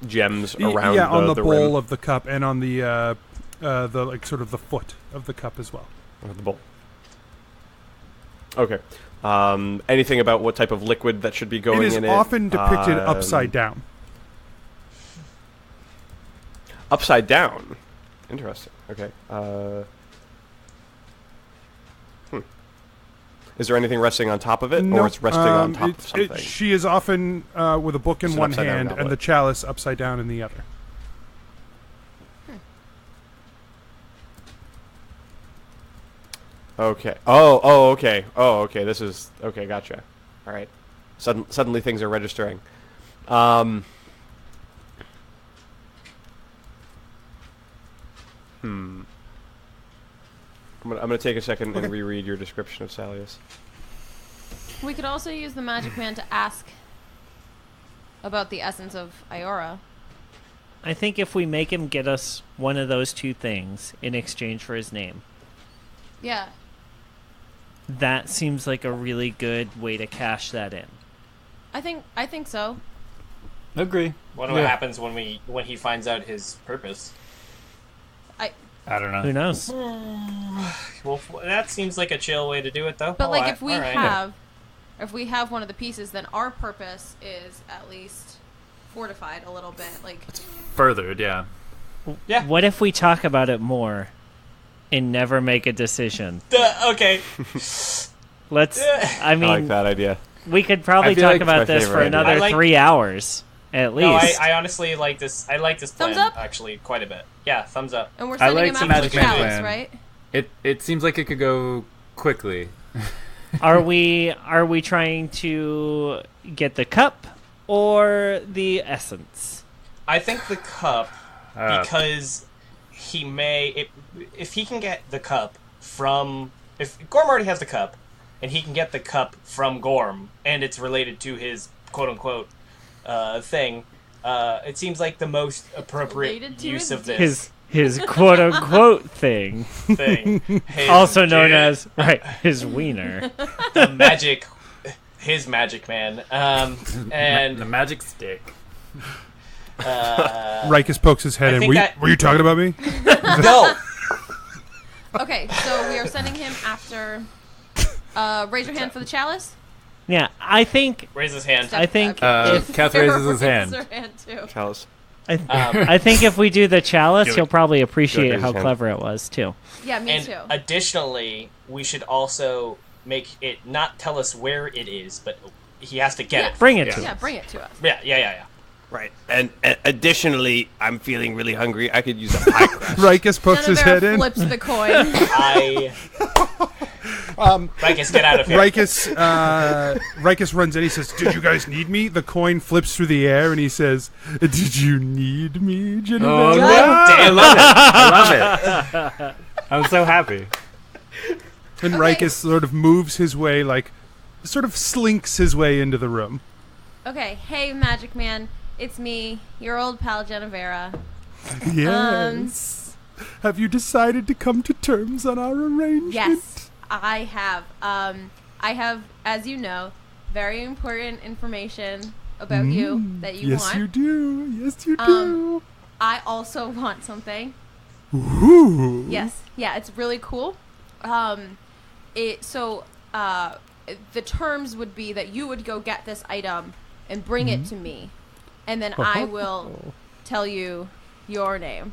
gems around yeah, on the the bowl rim of the cup and on the like sort of the foot of the cup as well. of the bowl. Okay. Anything about what type of liquid that should be going It is in it? often depicted upside down. Upside down. Interesting. Okay. Is there anything resting on top of it, or Nope, it's resting on top of something? she is often with a book in It's an one upside-down hand goblet. and the chalice upside down in the other. Okay. Oh, okay. Oh, okay. This is okay. Gotcha. All right. Suddenly things are registering. I'm gonna take a second and reread your description of Salius. We could also use the Magic Man to ask about the essence of Iora. I think if we make him get us one of those two things in exchange for his name, Yeah. that seems like a really good way to cash that in. I think so. Agree. Wonder what happens when he finds out his purpose. I don't know. Who knows? Well, that seems like a chill way to do it, though. But like, if we alright. if we have one of the pieces, then our purpose is at least fortified a little bit. Like, Furthered, yeah. Yeah. What if we talk about it more and never make a decision? Okay. Let's. I I like mean, that idea. we could probably I feel talk like it's my about this favorite for idea. another I like- 3 hours at No, least. I honestly like this. I like this plan Thumbs up? actually quite a bit. Yeah, thumbs up. And we're I sending like him the after the Magic Man chalice, plan. right? It seems like it could go quickly. Are we trying to get the cup or the essence? I think the cup Uh, because he may if he can get the cup from if Gorm already has the cup and he can get the cup from Gorm and it's related to his quote unquote thing. It seems like the most appropriate Related to use his of this His quote unquote thing, thing, his also known dick, as his wiener. the magic, his magic man, and the magic stick. Rikus pokes his head I in. think Were you, that- were you talking about me? no. Okay, so we are sending him after. Raise your hand for the chalice. Yeah, I think Raise his hand. I think Kath raises his hand. Her hand too. Chalice. I think if we do the chalice, Do it. he'll probably appreciate Do it, how raise his hand. clever it was too. Yeah, me And too. additionally, we should also make it not tell us where it is, but he has to get Yeah. it. Bring it Yeah. to Yeah, us. bring it to us. Yeah. Right. And additionally, I'm feeling really hungry. I could use a pie crust. Rikus pokes his Jennuvera head in. flips the coin. Rikus, get out of here. Rikus runs in. He says, "Did you guys need me?" The coin flips through the air, and he says, "Did you need me, Oh, Jennuvera?" no. I love it. I love it. I'm so happy. And Okay. Rikus sort of moves his way, sort of slinks his way into the room. Okay, hey, Magic Man. It's me, your old pal Jennuvera. Yes. Have you decided to come to terms on our arrangement? Yes, I have. I have, as you know, very important information about you that you yes, want. you do. Yes, you Um, do. I also want something. Ooh. Yes, yeah, it's really cool. The terms would be that you would go get this item and bring it to me, and then I will tell you your name.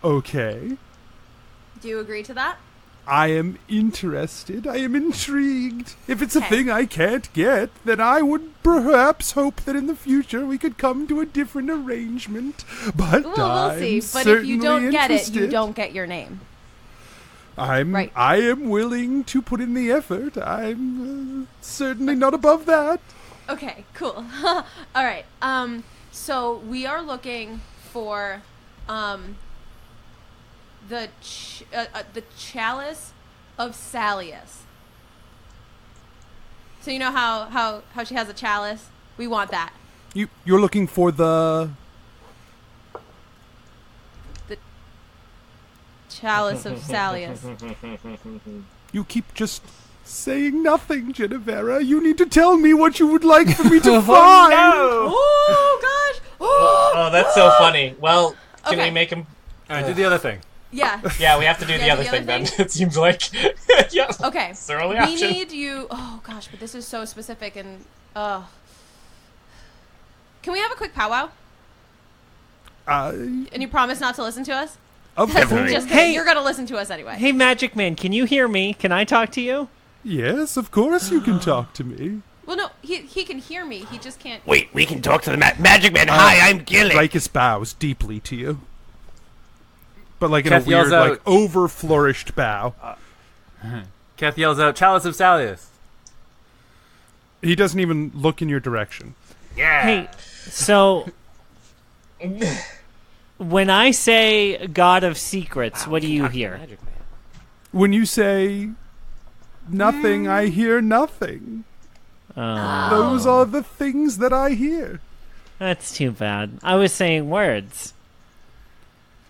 Okay. Do you agree to that? I am interested. I am intrigued. If it's a Okay. thing I can't get, then I would perhaps hope that in the future we could come to a different arrangement. But Well, we'll I'm see. But if certainly you don't get it, you interested. don't get your name. I am willing to put in the effort. I'm certainly not above that. Okay, cool. All right. So we are looking for the chalice of Salius. So you know how she has a chalice? We want that. You're looking for the Chalice of Salius. You keep just saying nothing, Jennuvera. You need to tell me what you would like for me to find. Oh gosh! Oh, Oh, that's so funny. Well, can Okay. we make him? All right, do the other thing. yeah. Yeah, we have to do Yeah, the other the thing other then. thing? It seems like. Yeah. Okay. It's the only We option. need you. Oh gosh, but this is so specific and. Can we have a quick powwow? And you promise not to listen to us? Of Just course. kidding. Hey. You're gonna listen to us anyway. Hey, Magic Man, can you hear me? Can I talk to you? Yes, of course you can talk to me. Well, no, he can hear me. He just can't. Wait, we can talk to the Magic Man. Hi, I'm Gilly. Rikus bows deeply to you. But like in Kath a weird, yells out- like over-flourished bow. Kath yells out, "Chalice of Salius." He doesn't even look in your direction. Yeah. Hey, so when I say God of Secrets, what do you hear? When you say nothing, I hear nothing. Those are the things that I hear. That's too bad. I was saying words.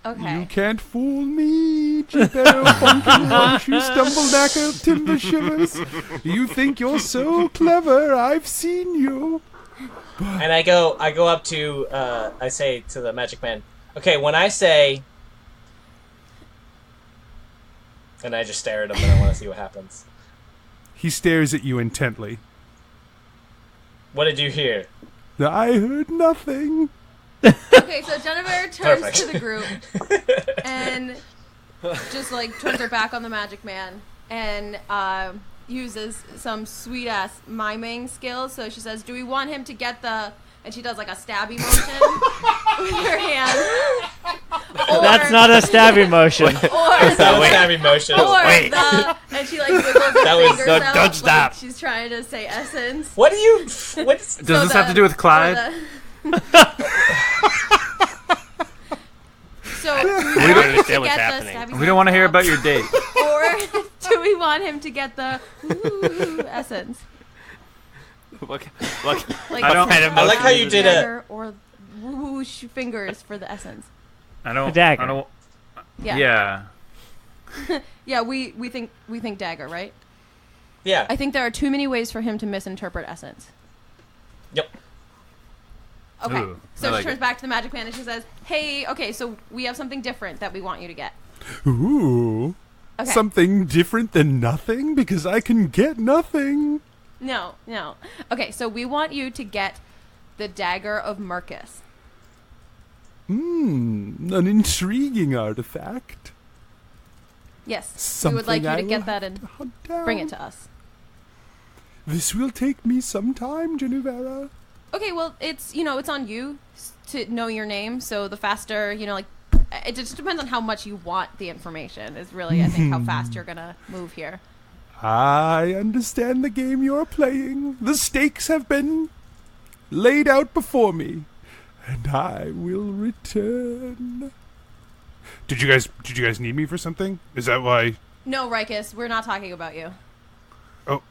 Okay. You can't fool me, Jibero Funkin' Punch, you stumble knacker timber shivers. You think you're so clever, I've seen you. And I go up to, I say to the Magic Man, okay, when I say, and I just stare at him and I want to see what happens. He stares at you intently. What did you hear? I heard nothing. Okay, so Jennuvera turns Perfect. to the group and just like turns her back on the magic man and uses some sweet ass miming skills. So she says, "Do we want him to get the?" And she does like a stabby motion with her hand. That's not a stabby motion. Or That was stabby motion. and she like wiggles her That was- fingers don't out, like stop. she's trying to say essence. What do you? What's Does this have to do with Clyde? So I do don't we want him to understand what's get happening. the stabby We don't want to hear about your date. Or do we want him to get the essence? Look, Like I don't- I like how you did it. dagger or whoosh fingers for the essence. I don't. A dagger. I don't, Yeah. yeah. Yeah, we think dagger, right? Yeah. I think there are too many ways for him to misinterpret essence. Yep. Okay. Ooh, So I like she turns it. back to the magic man and she says, "Hey, okay, so we have something different that we want you to get." Ooh. Okay. Something different than nothing? Because I can get nothing. No. Okay, so we want you to get the dagger of Marcus. An intriguing artifact. Yes. We would like you to get that and Hunt down. bring it to us. This will take me some time, Jennuvera. Okay, well, it's on you to know your name. So the faster, like, it just depends on how much you want the information. Is really, I think, how fast you're gonna move here. I understand the game you're playing. The stakes have been laid out before me, and I will return. Did you guys need me for something? Is that why? No, Rikus, we're not talking about you. Oh,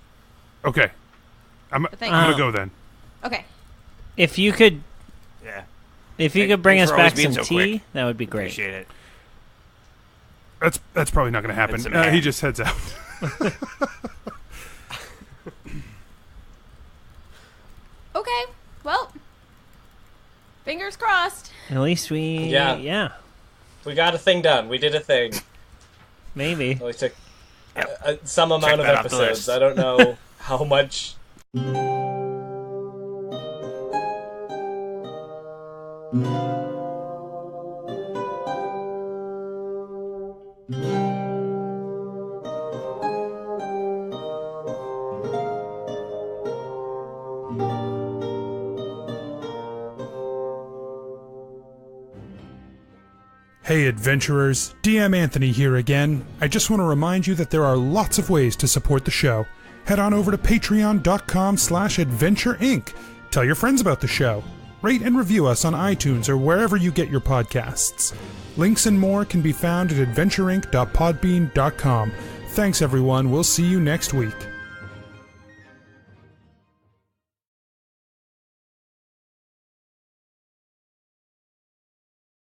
okay. I'm But thank gonna you. go then. Okay. If you could, Yeah, bring thanks us for always back being some so tea, quick. that would be great. appreciate it. That's probably not gonna happen. And some He ham. just heads out. Okay. Well, fingers crossed. At least we, Yeah. We got a thing done. We did a thing. maybe. It only took Yep. some amount of that off the episodes. list. I don't know how much. Hey adventurers, DM Anthony here again. I just want to remind you that there are lots of ways to support the show. Head on over to patreon.com/adventureinc. Tell your friends about the show. Rate and review us on iTunes or wherever you get your podcasts. Links and more can be found at adventureinc.podbean.com. Thanks everyone, we'll see you next week.